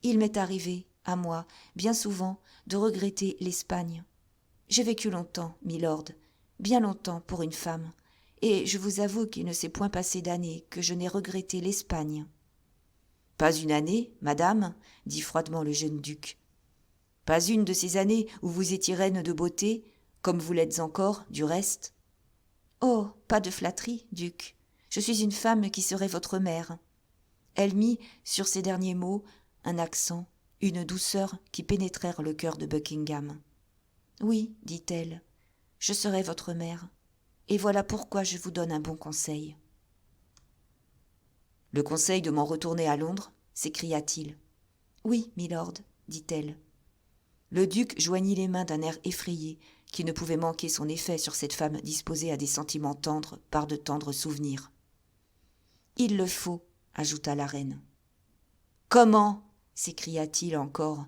Il m'est arrivé, à moi, bien souvent, de regretter l'Espagne. J'ai vécu longtemps, milord, bien longtemps pour une femme, et je vous avoue qu'il ne s'est point passé d'année que je n'ai regretté l'Espagne. « Pas une année, madame, dit froidement le jeune duc. Pas une de ces années où vous étiez reine de beauté, comme vous l'êtes encore, du reste. Oh, pas de flatterie, duc. Je suis une femme qui serait votre mère. Elle mit, sur ces derniers mots, un accent, une douceur qui pénétrèrent le cœur de Buckingham. Oui, dit-elle, je serai votre mère, et voilà pourquoi je vous donne un bon conseil. Le conseil de m'en retourner à Londres, s'écria-t-il. Oui, milord, dit-elle. Le duc joignit les mains d'un air effrayé, qui ne pouvait manquer son effet sur cette femme disposée à des sentiments tendres par de tendres souvenirs. Il le faut, ajouta la reine. Comment? S'écria-t-il encore.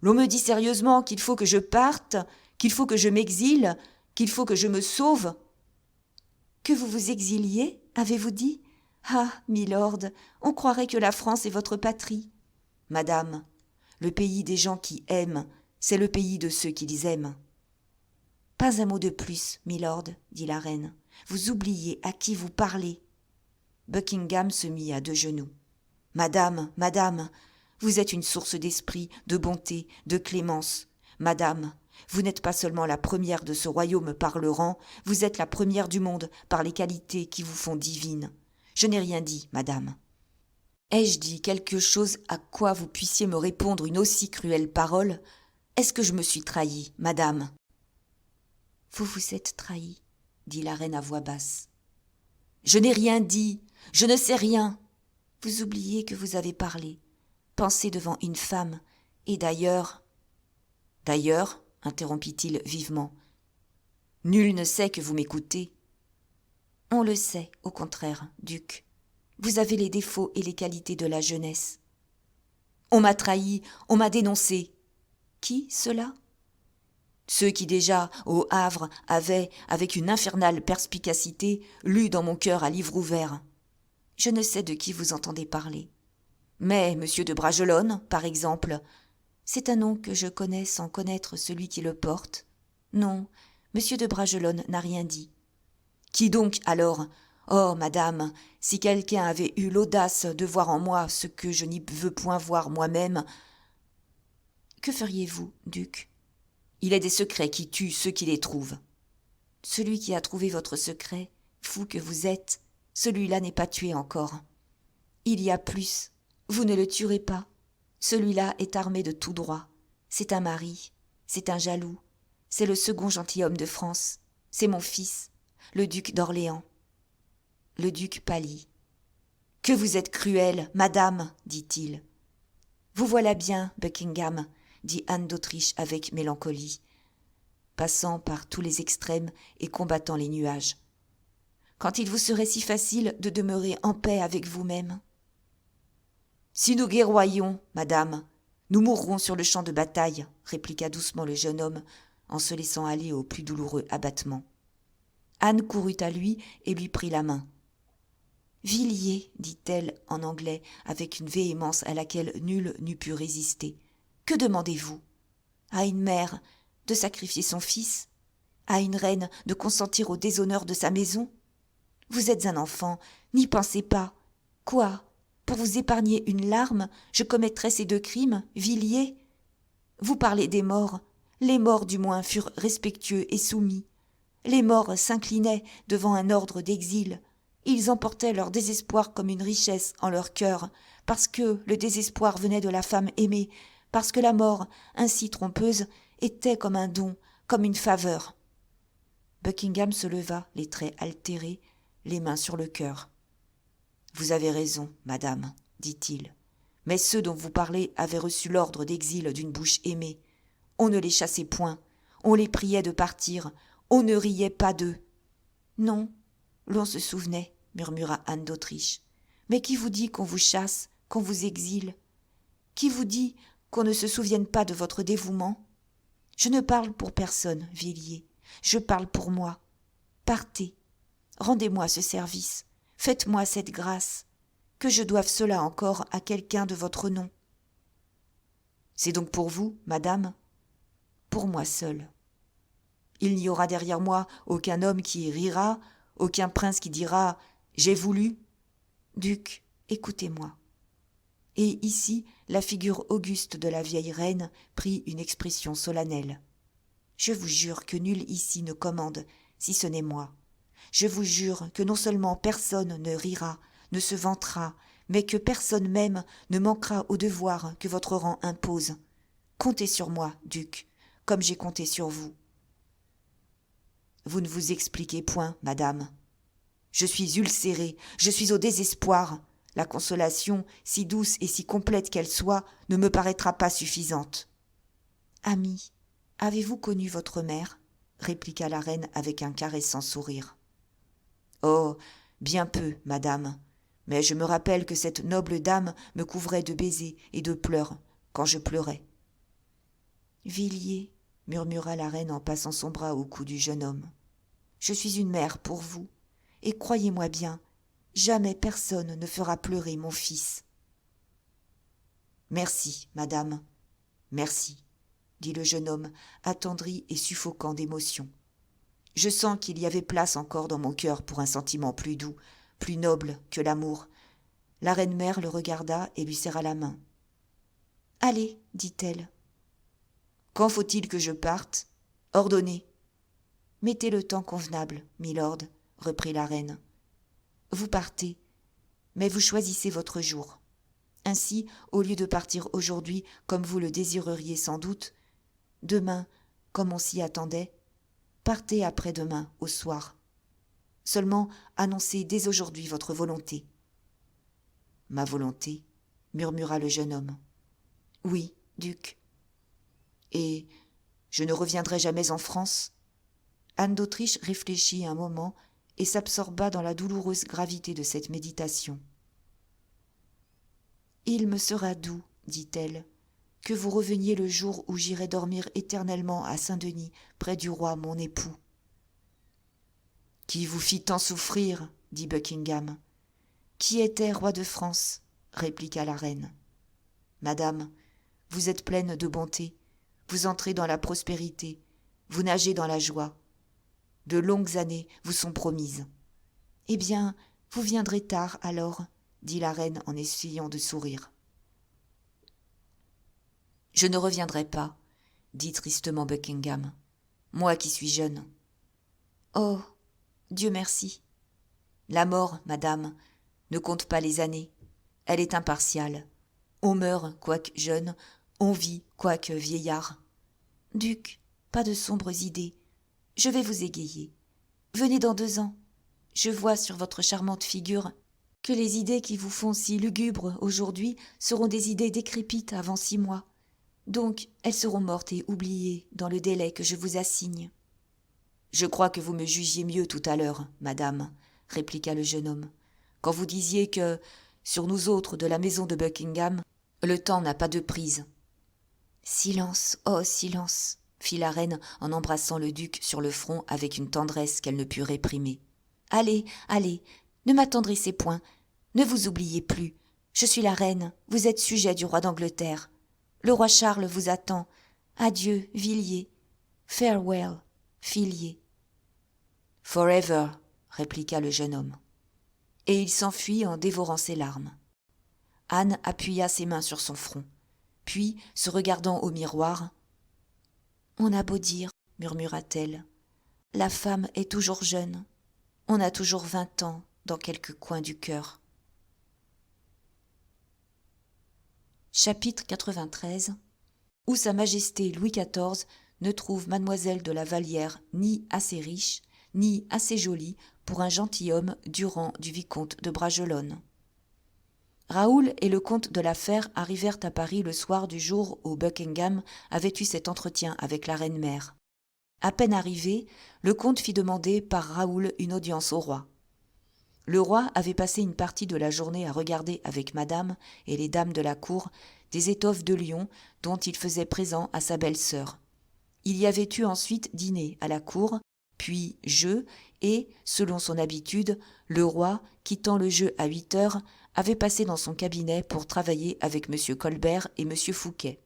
L'on me dit sérieusement qu'il faut que je parte, qu'il faut que je m'exile, qu'il faut que je me sauve. Que vous vous exiliez, avez-vous dit? Ah, milord, on croirait que la France est votre patrie. Madame, le pays des gens qui aiment, c'est le pays de ceux qu'ils aiment. Pas un mot de plus, milord, dit la reine. Vous oubliez à qui vous parlez. Buckingham se mit à deux genoux. Madame, madame, vous êtes une source d'esprit, de bonté, de clémence. Madame, vous n'êtes pas seulement la première de ce royaume par le rang, vous êtes la première du monde par les qualités qui vous font divine. Je n'ai rien dit, madame. Ai-je dit quelque chose à quoi vous puissiez me répondre une aussi cruelle parole? Est-ce que je me suis trahie, madame? Vous vous êtes trahie, dit la reine à voix basse. Je n'ai rien dit, je ne sais rien. Vous oubliez que vous avez parlé, pensé devant une femme, et d'ailleurs... D'ailleurs, interrompit-il vivement, nul ne sait que vous m'écoutez. On le sait, au contraire, duc. Vous avez les défauts et les qualités de la jeunesse. On m'a trahi, on m'a dénoncé. Qui, cela? Ceux qui déjà, au Havre, avaient, avec une infernale perspicacité, lu dans mon cœur à livre ouvert. Je ne sais de qui vous entendez parler. Mais monsieur de Bragelonne, par exemple, c'est un nom que je connais sans connaître celui qui le porte. Non, monsieur de Bragelonne n'a rien dit. Qui donc, alors? Oh, madame, si quelqu'un avait eu l'audace de voir en moi ce que je n'y veux point voir moi-même... Que feriez-vous, duc? Il est des secrets qui tuent ceux qui les trouvent. Celui qui a trouvé votre secret, fou que vous êtes, celui-là n'est pas tué encore. Il y a plus. Vous ne le tuerez pas. Celui-là est armé de tout droit. C'est un mari, c'est un jaloux, c'est le second gentilhomme de France, c'est mon fils, le duc d'Orléans. Le duc pâlit. « Que vous êtes cruelle, madame, dit-il. « Vous voilà bien, Buckingham, dit Anne d'Autriche avec mélancolie, passant par tous les extrêmes et combattant les nuages. Quand il vous serait si facile de demeurer en paix avec vous-même. Si nous guerroyons, madame, nous mourrons sur le champ de bataille, répliqua doucement le jeune homme en se laissant aller au plus douloureux abattement. Anne courut à lui et lui prit la main. Villiers, dit-elle en anglais avec une véhémence à laquelle nul n'eût pu résister. Que demandez-vous? À une mère de sacrifier son fils? À une reine de consentir au déshonneur de sa maison? Vous êtes un enfant, n'y pensez pas. Quoi? Pour vous épargner une larme, je commettrais ces deux crimes, Villiers? Vous parlez des morts. Les morts du moins furent respectueux et soumis. Les morts s'inclinaient devant un ordre d'exil. Ils emportaient leur désespoir comme une richesse en leur cœur, parce que le désespoir venait de la femme aimée, parce que la mort, ainsi trompeuse, était comme un don, comme une faveur. Buckingham se leva, les traits altérés, les mains sur le cœur. « Vous avez raison, madame, dit-il, mais ceux dont vous parlez avaient reçu l'ordre d'exil d'une bouche aimée. On ne les chassait point, on les priait de partir, on ne riait pas d'eux. »« Non, l'on se souvenait, » murmura Anne d'Autriche. « Mais qui vous dit qu'on vous chasse, qu'on vous exile? Qui vous dit qu'on ne se souvienne pas de votre dévouement? Je ne parle pour personne, Villiers, je parle pour moi. Partez, rendez-moi ce service, faites-moi cette grâce, que je doive cela encore à quelqu'un de votre nom. » C'est donc pour vous, madame ? Pour moi seule. Il n'y aura derrière moi aucun homme qui rira, aucun prince qui dira « J'ai voulu ». Duc, écoutez-moi. Et ici, la figure auguste de la vieille reine prit une expression solennelle. Je vous jure que nul ici ne commande, si ce n'est moi. Je vous jure que non seulement personne ne rira, ne se vantera, mais que personne même ne manquera au devoir que votre rang impose. Comptez sur moi, duc, comme j'ai compté sur vous. Vous ne vous expliquez point, madame. Je suis ulcéré, je suis au désespoir. La consolation, si douce et si complète qu'elle soit, ne me paraîtra pas suffisante. Ami, avez-vous connu votre mère ? Répliqua la reine avec un caressant sourire. Oh, bien peu, madame, mais je me rappelle que cette noble dame me couvrait de baisers et de pleurs quand je pleurais. Villiers, murmura la reine en passant son bras au cou du jeune homme, je suis une mère pour vous, et croyez-moi bien, jamais personne ne fera pleurer mon fils. Merci, madame, merci, dit le jeune homme, attendri et suffocant d'émotion. Je sens qu'il y avait place encore dans mon cœur pour un sentiment plus doux, plus noble que l'amour. La reine-mère le regarda et lui serra la main. « Allez, dit-elle. »« Quand faut-il que je parte ? Ordonnez. »« Mettez le temps convenable, milord, reprit la reine. Vous partez, mais vous choisissez votre jour. Ainsi, au lieu de partir aujourd'hui comme vous le désireriez sans doute, demain, comme on s'y attendait, partez après-demain au soir. Seulement, annoncez dès aujourd'hui votre volonté. Ma volonté, murmura le jeune homme. Oui, duc. Et je ne reviendrai jamais en France ? Anne d'Autriche réfléchit un moment et s'absorba dans la douloureuse gravité de cette méditation. Il me sera doux, dit-elle, que vous reveniez le jour où j'irai dormir éternellement à Saint-Denis, près du roi mon époux. Qui vous fit tant souffrir, dit Buckingham. Qui était roi de France, répliqua la reine. Madame, vous êtes pleine de bonté, vous entrez dans la prospérité, vous nagez dans la joie. De longues années vous sont promises. Eh bien, vous viendrez tard alors, dit la reine en essayant de sourire. Je ne reviendrai pas, dit tristement Buckingham, moi qui suis jeune. Oh, Dieu merci. La mort, madame, ne compte pas les années. Elle est impartiale. On meurt, quoique jeune, on vit, quoique vieillard. Duc, pas de sombres idées. Je vais vous égayer. Venez dans 2 ans. Je vois sur votre charmante figure que les idées qui vous font si lugubres aujourd'hui seront des idées décrépites avant 6 mois. Donc, elles seront mortes et oubliées dans le délai que je vous assigne. Je crois que vous me jugiez mieux tout à l'heure, madame, répliqua le jeune homme, quand vous disiez que, sur nous autres de la maison de Buckingham, le temps n'a pas de prise. Silence, oh silence, fit la reine en embrassant le duc sur le front avec une tendresse qu'elle ne put réprimer. Allez, allez, ne m'attendrissez point, ne vous oubliez plus. Je suis la reine, vous êtes sujet du roi d'Angleterre. Le roi Charles vous attend. Adieu, Villiers. Farewell, Fillier. Forever, répliqua le jeune homme. Et il s'enfuit en dévorant ses larmes. Anne appuya ses mains sur son front. Puis, se regardant au miroir, « On a beau dire, murmura-t-elle, la femme est toujours jeune. On a toujours 20 ans dans quelque coin du cœur. » Chapitre 93 où Sa Majesté Louis XIV ne trouve Mademoiselle de la Vallière ni assez riche, ni assez jolie pour un gentilhomme du rang du vicomte de Bragelonne. Raoul et le comte de la Fère arrivèrent à Paris le soir du jour où Buckingham avait eu cet entretien avec la reine-mère. À peine arrivé, le comte fit demander par Raoul une audience au roi. Le roi avait passé une partie de la journée à regarder avec madame et les dames de la cour des étoffes de lion dont il faisait présent à sa belle-sœur. Il y avait eu ensuite dîner à la cour, puis jeu, et, selon son habitude, le roi, quittant le jeu à 8 heures, avait passé dans son cabinet pour travailler avec M. Colbert et M. Fouquet.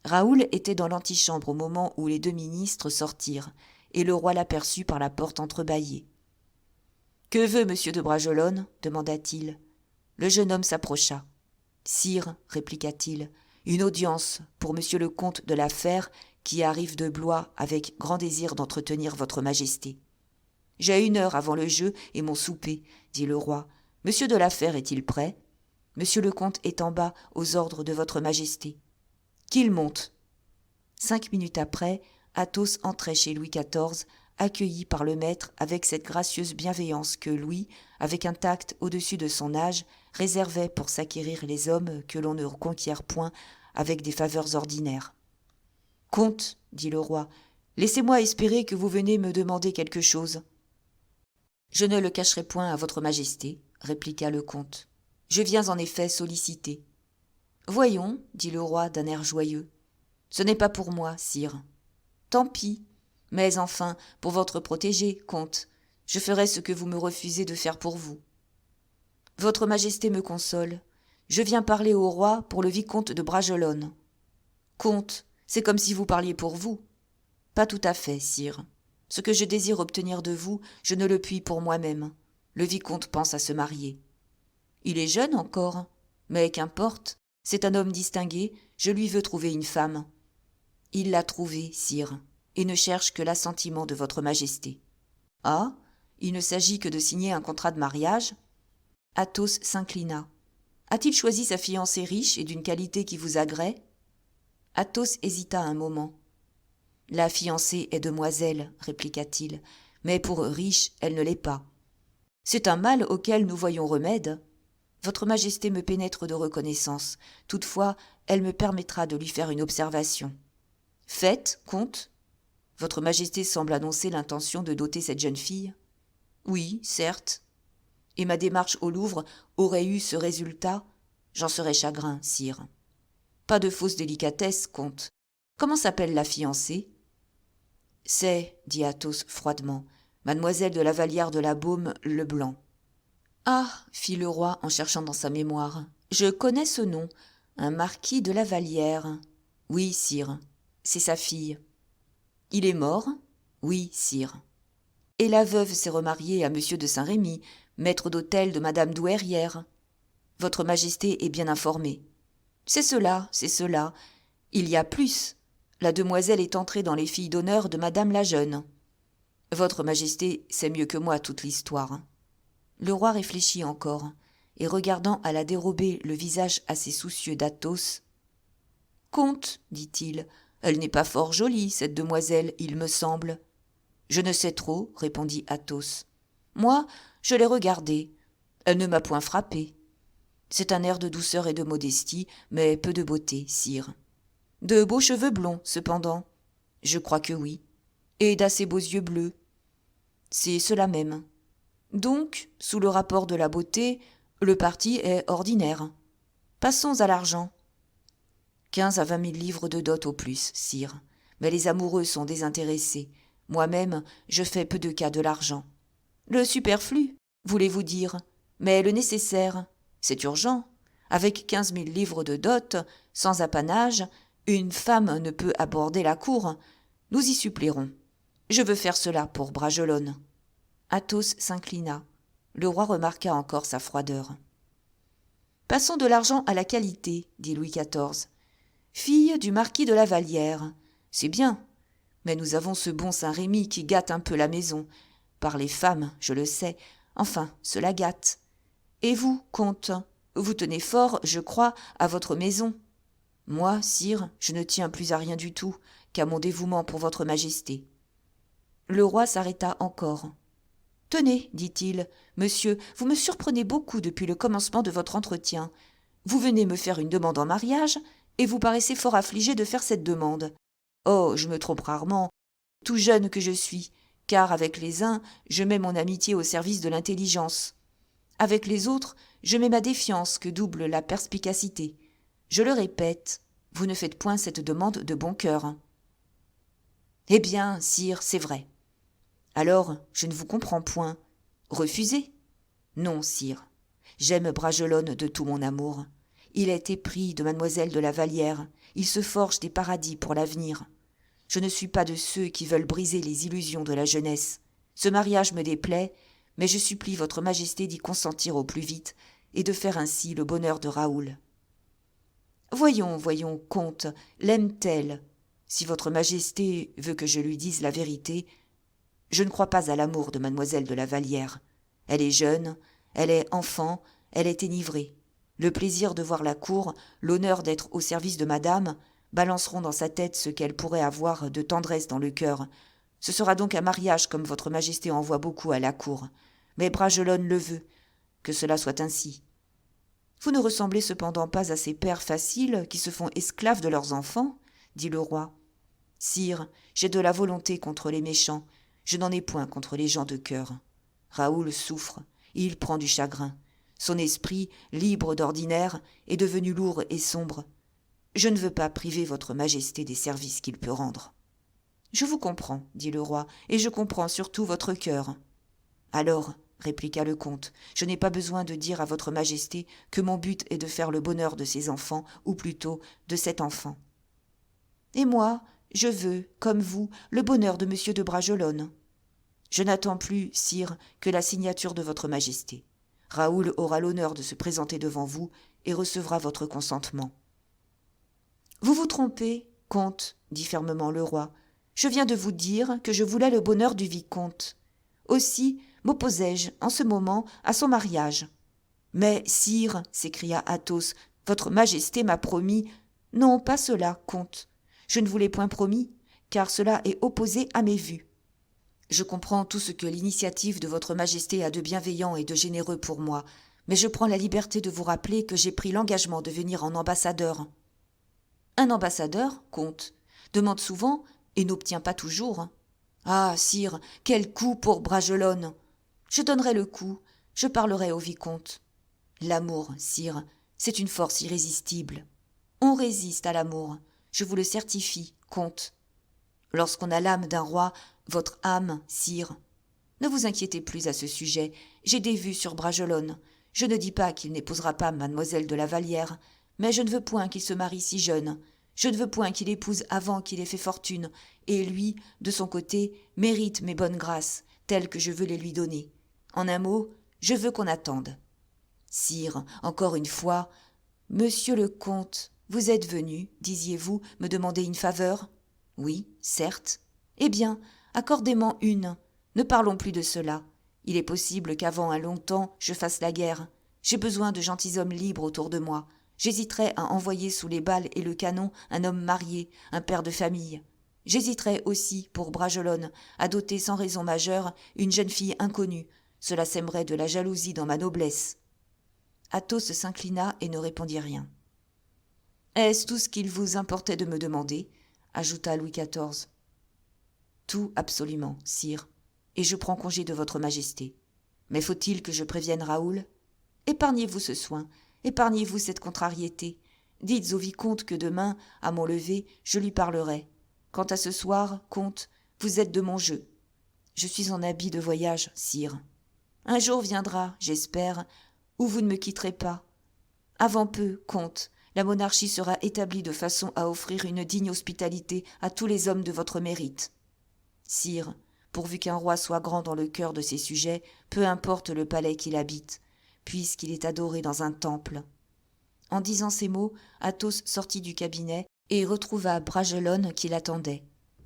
Raoul était dans l'antichambre au moment où les deux ministres sortirent, et le roi l'aperçut par la porte entrebâillée. « Que veut monsieur de Bragelonne » demanda-t-il. Le jeune homme s'approcha. « Sire, » répliqua-t-il, « une audience pour monsieur le comte de la Fère qui arrive de Blois avec grand désir d'entretenir votre majesté. »« J'ai 1 heure avant le jeu et mon souper, » dit le roi. « Monsieur de la Fère est-il prêt ? Monsieur le comte est en bas aux ordres de votre majesté. » « Qu'il monte !» 5 minutes après, Athos entrait chez Louis XIV, accueilli par le maître avec cette gracieuse bienveillance que Louis, avec un tact au-dessus de son âge, réservait pour s'acquérir les hommes que l'on ne conquiert point avec des faveurs ordinaires. « Comte, dit le roi, laissez-moi espérer que vous venez me demander quelque chose. »« Je ne le cacherai point à votre majesté, » répliqua le comte. « Je viens en effet solliciter. »« Voyons, » dit le roi d'un air joyeux. « Ce n'est pas pour moi, sire. »« Tant pis. Mais enfin, pour votre protégé, comte, je ferai ce que vous me refusez de faire pour vous. »« Votre majesté me console. Je viens parler au roi pour le vicomte de Bragelonne. »« Comte, c'est comme si vous parliez pour vous. »« Pas tout à fait, sire. Ce que je désire obtenir de vous, je ne le puis pour moi-même. Le vicomte pense à se marier. Il est jeune encore, mais qu'importe. C'est un homme distingué, je lui veux trouver une femme. » « Il l'a trouvée, sire, et ne cherche que l'assentiment de votre majesté. »« Ah, il ne s'agit que de signer un contrat de mariage ?» Athos s'inclina. « A-t-il choisi sa fiancée riche et d'une qualité qui vous agrée ?» Athos hésita un moment. « La fiancée est demoiselle, » répliqua-t-il, « mais pour riche, elle ne l'est pas. C'est un mal auquel nous voyons remède. Votre majesté me pénètre de reconnaissance. Toutefois, elle me permettra de lui faire une observation. » « Faites, comte. Votre majesté semble annoncer l'intention de doter cette jeune fille. »« Oui, certes. Et ma démarche au Louvre aurait eu ce résultat. J'en serais chagrin, sire. Pas de fausse délicatesse, comte. Comment s'appelle la fiancée ?»« C'est, dit Athos froidement, mademoiselle de la Vallière de la Baume Leblanc. »« Ah, fit le roi en cherchant dans sa mémoire, je connais ce nom, un marquis de la Vallière. Oui, sire. C'est sa fille. »« Il est mort ?»« Oui, sire. »« Et la veuve s'est remariée à monsieur de Saint-Rémy, maître d'hôtel de madame Douairière. Votre majesté est bien informée. »« C'est cela, c'est cela. Il y a plus. La demoiselle est entrée dans les filles d'honneur de madame la Jeune. Votre majesté sait mieux que moi toute l'histoire. » Le roi réfléchit encore, et regardant à la dérobée le visage assez soucieux d'Athos, « Comte, dit-il, elle n'est pas fort jolie, cette demoiselle, il me semble. »« Je ne sais trop, répondit Athos. Moi, je l'ai regardée. Elle ne m'a point frappé. C'est un air de douceur et de modestie, mais peu de beauté, sire. De beaux cheveux blonds, cependant. Je crois que oui. Et d'assez beaux yeux bleus. C'est cela même. Donc, sous le rapport de la beauté, le parti est ordinaire. Passons à l'argent. 15 à 20 000 livres de dot au plus, sire. Mais les amoureux sont désintéressés. Moi-même, je fais peu de cas de l'argent. Le superflu, voulez-vous dire, mais le nécessaire, c'est urgent. Avec 15 000 livres de dot, sans apanage, une femme ne peut aborder la cour. Nous y suppléerons. Je veux faire cela pour Bragelonne. » Athos s'inclina. Le roi remarqua encore sa froideur. « Passons de l'argent à la qualité, » dit Louis XIV. « Fille du marquis de la Vallière, c'est bien, mais nous avons ce bon Saint-Rémy qui gâte un peu la maison. Par les femmes, je le sais, enfin, cela gâte. Et vous, comte, vous tenez fort, je crois, à votre maison. Moi, sire, je ne tiens plus à rien du tout qu'à mon dévouement pour votre majesté. » Le roi s'arrêta encore. « Tenez, dit-il, monsieur, vous me surprenez beaucoup depuis le commencement de votre entretien. Vous venez me faire une demande en mariage, et vous paraissez fort affligé de faire cette demande. Oh, je me trompe rarement, tout jeune que je suis, car avec les uns, je mets mon amitié au service de l'intelligence. Avec les autres, je mets ma défiance que double la perspicacité. Je le répète, vous ne faites point cette demande de bon cœur. »« Eh bien, sire, c'est vrai. »« Alors, je ne vous comprends point. Refusez ? » ?»« Non, sire. J'aime Bragelonne de tout mon amour. Il a été pris de mademoiselle de la Vallière. ils se forgent des paradis pour l'avenir. Je ne suis pas de ceux qui veulent briser les illusions de la jeunesse. Ce mariage me déplaît, mais je supplie votre majesté d'y consentir au plus vite et de faire ainsi le bonheur de Raoul. Voyons, voyons, comte, l'aime-t-elle? Si votre majesté veut que je lui dise la vérité, je ne crois pas à l'amour de mademoiselle de la Vallière. Elle est jeune, elle est enfant, elle est énivrée. Le plaisir de voir la cour, l'honneur d'être au service de madame, balanceront dans sa tête ce qu'elle pourrait avoir de tendresse dans le cœur. Ce sera donc un mariage comme votre majesté en voit beaucoup à la cour. Mais Bragelonne le veut, que cela soit ainsi. Vous ne ressemblez cependant pas à ces pères faciles qui se font esclaves de leurs enfants, dit le roi. Sire, j'ai de la volonté contre les méchants, je n'en ai point contre les gens de cœur. Raoul souffre, il prend du chagrin. Son esprit, libre d'ordinaire, est devenu lourd et sombre. Je ne veux pas priver votre majesté des services qu'il peut rendre. Je vous comprends, dit le roi, et je comprends surtout votre cœur. Alors, répliqua le comte, je n'ai pas besoin de dire à votre majesté que mon but est de faire le bonheur de ses enfants, ou plutôt de cet enfant. Et moi, je veux, comme vous, le bonheur de monsieur de Bragelonne. Je n'attends plus, sire, que la signature de votre majesté. Raoul aura l'honneur de se présenter devant vous et recevra votre consentement. Vous vous trompez, comte, dit fermement le roi. Je viens de vous dire que je voulais le bonheur du vicomte. Aussi m'opposais-je, en ce moment, à son mariage. Mais, sire, s'écria Athos, votre majesté m'a promis. Non, pas cela, comte. Je ne vous l'ai point promis, car cela est opposé à mes vues. Je comprends tout ce que l'initiative de votre majesté a de bienveillant et de généreux pour moi, mais je prends la liberté de vous rappeler que j'ai pris l'engagement de venir en ambassadeur. Un ambassadeur, comte, demande souvent et n'obtient pas toujours. Ah, sire, quel coup pour Bragelonne! Je donnerai le coup, je parlerai au vicomte. L'amour, sire, c'est une force irrésistible. On résiste à l'amour, je vous le certifie, comte. Lorsqu'on a l'âme d'un roi, votre âme, sire. Ne vous inquiétez plus à ce sujet, j'ai des vues sur Bragelonne. Je ne dis pas qu'il n'épousera pas mademoiselle de la Vallière, mais je ne veux point qu'il se marie si jeune. Je ne veux point qu'il épouse avant qu'il ait fait fortune, et lui, de son côté, mérite mes bonnes grâces, telles que je veux les lui donner. En un mot, je veux qu'on attende. Sire, encore une fois, monsieur le comte, vous êtes venu, disiez-vous, me demander une faveur? Oui, certes. Eh bien, accordez-m'en une. Ne parlons plus de cela. Il est possible qu'avant un long temps, je fasse la guerre. J'ai besoin de gentilshommes libres autour de moi. J'hésiterais à envoyer sous les balles et le canon un homme marié, un père de famille. J'hésiterais aussi, pour Bragelonne, à doter sans raison majeure une jeune fille inconnue. Cela sèmerait de la jalousie dans ma noblesse. Athos s'inclina et ne répondit rien. « Est-ce tout ce qu'il vous importait de me demander ?» ajouta Louis XIV. « Tout absolument, sire, et je prends congé de votre majesté. Mais faut-il que je prévienne Raoul? Épargnez-vous ce soin, épargnez-vous cette contrariété. Dites au vicomte que demain, à mon lever, je lui parlerai. Quant à ce soir, comte, vous êtes de mon jeu. Je suis en habit de voyage, sire. Un jour viendra, j'espère, où vous ne me quitterez pas. Avant peu, comte, la monarchie sera établie de façon à offrir une digne hospitalité à tous les hommes de votre mérite. Sire, pourvu qu'un roi soit grand dans le cœur de ses sujets, peu importe le palais qu'il habite, puisqu'il est adoré dans un temple. » En disant ces mots, Athos sortit du cabinet et retrouva Bragelonne qui l'attendait.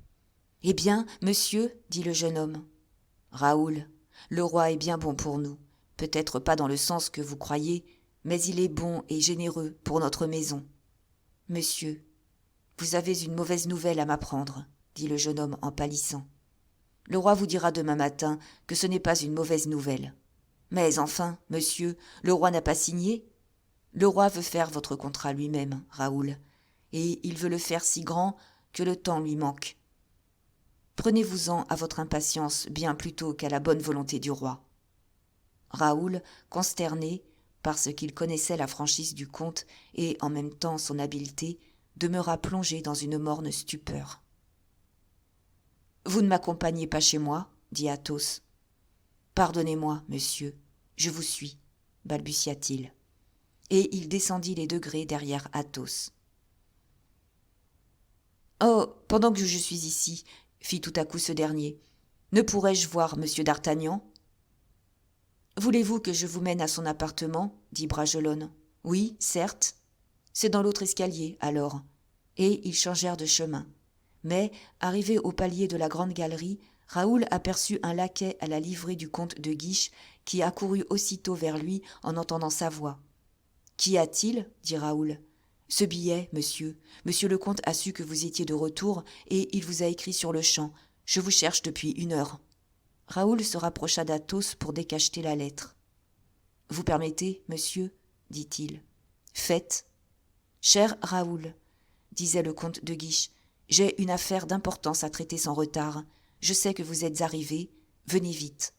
« Eh bien, monsieur, dit le jeune homme. « Raoul, le roi est bien bon pour nous, peut-être pas dans le sens que vous croyez, mais il est bon et généreux pour notre maison. Monsieur, vous avez une mauvaise nouvelle à m'apprendre, dit le jeune homme en pâlissant. Le roi vous dira demain matin que ce n'est pas une mauvaise nouvelle. Mais enfin, monsieur, le roi n'a pas signé. Le roi veut faire votre contrat lui-même, Raoul, et il veut le faire si grand que le temps lui manque. Prenez-vous-en à votre impatience bien plutôt qu'à la bonne volonté du roi. » Raoul, consterné, parce qu'il connaissait la franchise du comte et en même temps son habileté, demeura plongé dans une morne stupeur. « Vous ne m'accompagnez pas chez moi, dit Athos. « Pardonnez-moi, monsieur, je vous suis, balbutia-t-il. Et il descendit les degrés derrière Athos. Oh, pendant que je suis ici, fit tout à coup ce dernier, ne pourrais-je voir monsieur d'Artagnan ? Voulez-vous que je vous mène à son appartement ? Dit Bragelonne. Oui, certes. C'est dans l'autre escalier, alors. Et ils changèrent de chemin. Mais, arrivé au palier de la grande galerie, Raoul aperçut un laquais à la livrée du comte de Guiche qui accourut aussitôt vers lui en entendant sa voix. « Qu'y a-t-il » dit Raoul. « Ce billet, monsieur. Monsieur le comte a su que vous étiez de retour et il vous a écrit sur-le-champ. Je vous cherche depuis 1 heure. » Raoul se rapprocha d'Athos pour décacheter la lettre. « Vous permettez, monsieur ?» dit-il. « Faites. »« Cher Raoul, » disait le comte de Guiche, « j'ai une affaire d'importance à traiter sans retard. Je sais que vous êtes arrivé. Venez vite. »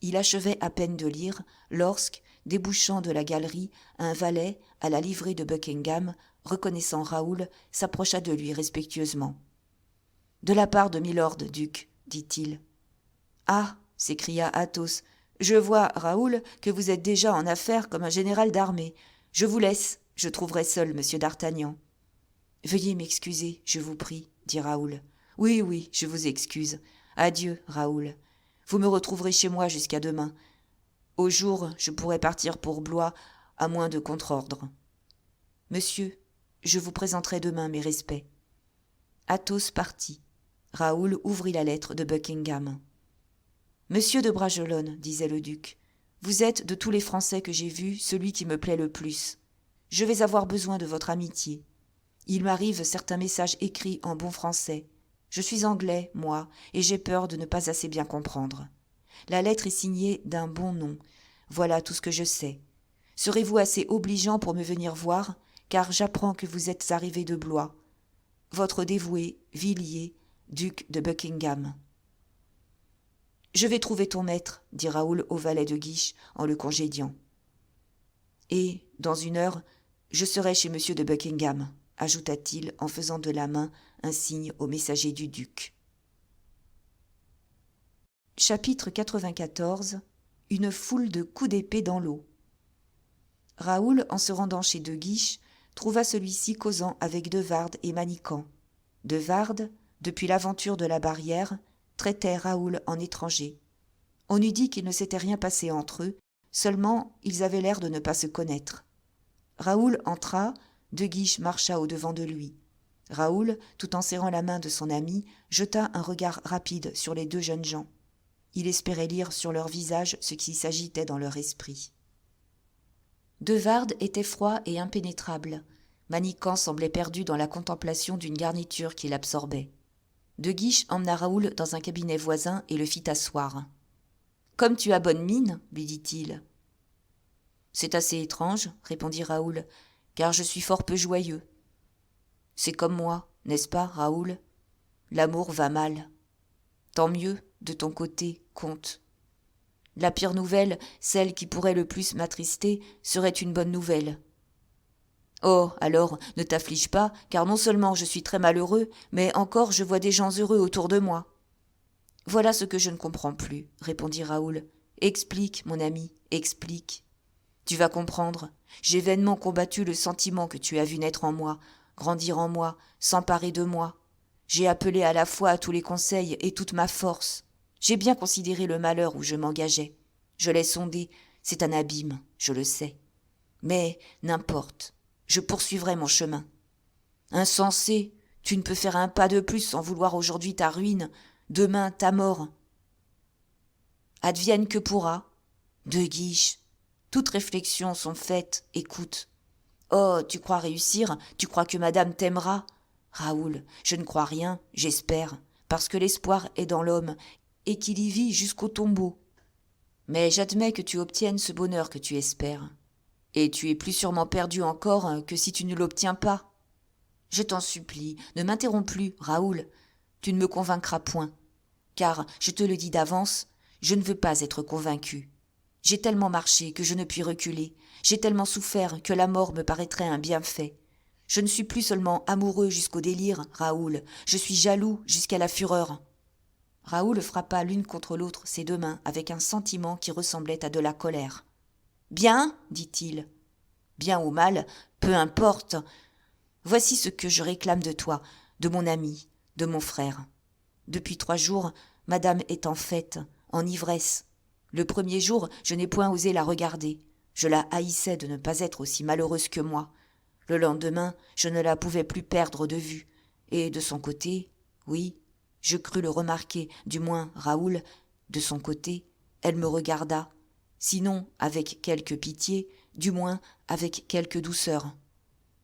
Il achevait à peine de lire lorsque, débouchant de la galerie, un valet, à la livrée de Buckingham, reconnaissant Raoul, s'approcha de lui respectueusement. « De la part de milord, duc, » dit-il. « Ah » s'écria Athos, « je vois, Raoul, que vous êtes déjà en affaires comme un général d'armée. Je vous laisse, je trouverai seul monsieur d'Artagnan. »« Veuillez m'excuser, je vous prie, » dit Raoul. « Oui, oui, je vous excuse. Adieu, Raoul. Vous me retrouverez chez moi jusqu'à demain. Au jour, je pourrai partir pour Blois, à moins de contre-ordre. Monsieur, je vous présenterai demain mes respects. » Athos partit. Raoul ouvrit la lettre de Buckingham. « Monsieur de Bragelonne, disait le duc, vous êtes de tous les Français que j'ai vus celui qui me plaît le plus. Je vais avoir besoin de votre amitié. Il m'arrive certains messages écrits en bon français. Je suis anglais, moi, et j'ai peur de ne pas assez bien comprendre. La lettre est signée d'un bon nom. Voilà tout ce que je sais. Serez-vous assez obligeant pour me venir voir, car j'apprends que vous êtes arrivé de Blois. Votre dévoué, Villiers, duc de Buckingham. » « Je vais trouver ton maître, » dit Raoul au valet de Guiche en le congédiant. « Et, dans 1 heure, je serai chez monsieur de Buckingham, » ajouta-t-il en faisant de la main un signe au messager du duc. Chapitre 94. Une foule de coups d'épée dans l'eau. Raoul, en se rendant chez de Guiche, trouva celui-ci causant avec De Wardes et Manicamp. De Wardes, depuis l'aventure de la barrière, traitait Raoul en étranger. On eût dit qu'il ne s'était rien passé entre eux, seulement ils avaient l'air de ne pas se connaître. Raoul entra, De Guiche marcha au-devant de lui. Raoul, tout en serrant la main de son ami, jeta un regard rapide sur les 2 jeunes gens. Il espérait lire sur leurs visages ce qui s'agitait dans leur esprit. De Wardes était froid et impénétrable. Manicamp semblait perdu dans la contemplation d'une garniture qui l'absorbait. De Guiche emmena Raoul dans un cabinet voisin et le fit asseoir. « Comme tu as bonne mine, lui dit-il. »« C'est assez étrange, répondit Raoul, car je suis fort peu joyeux. »« C'est comme moi, n'est-ce pas, Raoul ? L'amour va mal. »« Tant mieux, de ton côté, comte. La pire nouvelle, celle qui pourrait le plus m'attrister, serait une bonne nouvelle. »« Oh, alors, ne t'afflige pas, car non seulement je suis très malheureux, mais encore je vois des gens heureux autour de moi. »« Voilà ce que je ne comprends plus, répondit Raoul. Explique, mon ami, explique. Tu vas comprendre. J'ai vainement combattu le sentiment que tu as vu naître en moi, grandir en moi, s'emparer de moi. J'ai appelé à la fois à tous les conseils et toute ma force. J'ai bien considéré le malheur où je m'engageais. Je l'ai sondé, c'est un abîme, je le sais. Mais n'importe. Je poursuivrai mon chemin. Insensé, tu ne peux faire un pas de plus sans vouloir aujourd'hui ta ruine, demain ta mort. Advienne que pourra. De Guiche, toutes réflexions sont faites, écoute. Oh, tu crois réussir, tu crois que madame t'aimera. Raoul, je ne crois rien, j'espère, parce que l'espoir est dans l'homme et qu'il y vit jusqu'au tombeau. Mais j'admets que tu obtiennes ce bonheur que tu espères. Et tu es plus sûrement perdu encore que si tu ne l'obtiens pas. Je t'en supplie, ne m'interromps plus, Raoul. Tu ne me convaincras point. Car, je te le dis d'avance, je ne veux pas être convaincu. J'ai tellement marché que je ne puis reculer. J'ai tellement souffert que la mort me paraîtrait un bienfait. Je ne suis plus seulement amoureux jusqu'au délire, Raoul. Je suis jaloux jusqu'à la fureur. Raoul frappa l'une contre l'autre ses 2 mains avec un sentiment qui ressemblait à de la colère. « Bien, dit-il. Bien ou mal, peu importe. Voici ce que je réclame de toi. de mon ami, de mon frère. Depuis 3 jours, madame est en fête, en ivresse. Le premier jour, je n'ai point osé la regarder. Je la haïssais de ne pas être aussi malheureuse que moi. Le lendemain, je ne la pouvais plus perdre de vue. Et de son côté, oui, je crus le remarquer, du moins Raoul, de son côté, elle me regarda, sinon avec quelque pitié, du moins avec quelque douceur.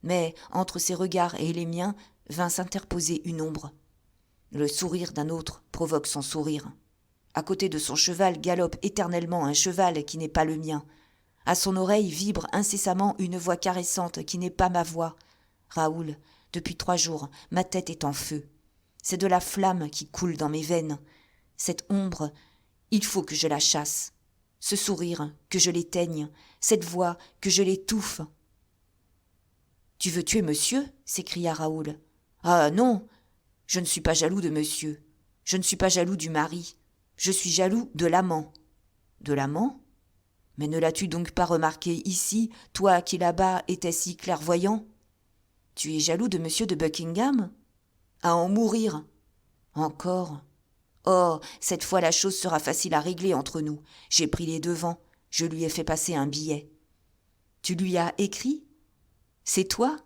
Mais entre ses regards et les miens vint s'interposer une ombre. Le sourire d'un autre provoque son sourire. À côté de son cheval galope éternellement un cheval qui n'est pas le mien. À son oreille vibre incessamment une voix caressante qui n'est pas ma voix. Raoul, depuis 3 jours, ma tête est en feu. C'est de la flamme qui coule dans mes veines. Cette ombre, il faut que je la chasse. Ce sourire, que je l'éteigne. Cette voix, que je l'étouffe. « Tu veux tuer monsieur ?» s'écria Raoul. « Ah non, je ne suis pas jaloux de monsieur. Je ne suis pas jaloux du mari. Je suis jaloux de l'amant. »« De l'amant ? Mais ne l'as-tu donc pas remarqué ici, toi qui là-bas étais si clairvoyant ? Tu es jaloux de monsieur de Buckingham ? À en mourir. Encore. Oh, cette fois la chose sera facile à régler entre nous. J'ai pris les devants. Je lui ai fait passer un billet. »« Tu lui as écrit ? C'est toi ?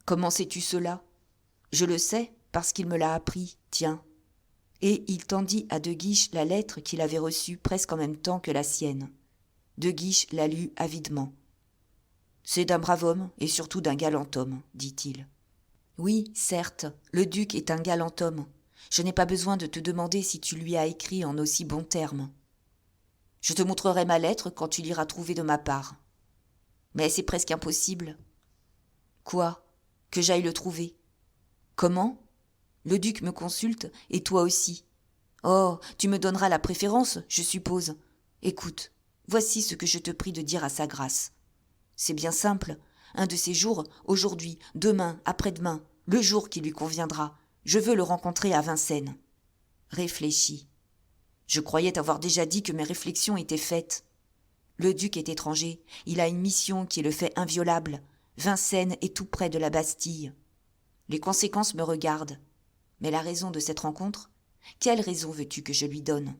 Comment sais-tu cela ? Je le sais, parce qu'il me l'a appris, tiens. » Et il tendit à De Guiche la lettre qu'il avait reçue presque en même temps que la sienne. De Guiche la lut avidement. « C'est d'un brave homme, et surtout d'un galant homme, dit-il. »« Oui, certes, le duc est un galant homme. Je n'ai pas besoin de te demander si tu lui as écrit en aussi bons termes. Je te montrerai ma lettre quand tu l'iras trouver de ma part. Mais c'est presque impossible. » « Quoi ? Que j'aille le trouver ? Comment ? Le duc me consulte, et toi aussi. Oh, tu me donneras la préférence, je suppose. Écoute, voici ce que je te prie de dire à sa grâce. C'est bien simple. Un de ces jours, aujourd'hui, demain, après-demain, le jour qui lui conviendra, je veux le rencontrer à Vincennes. Réfléchis. Je croyais t'avoir déjà dit que mes réflexions étaient faites. Le duc est étranger, il a une mission qui le fait inviolable. Vincennes est tout près de la Bastille. Les conséquences me regardent. Mais la raison de cette rencontre, quelle raison veux-tu que je lui donne ?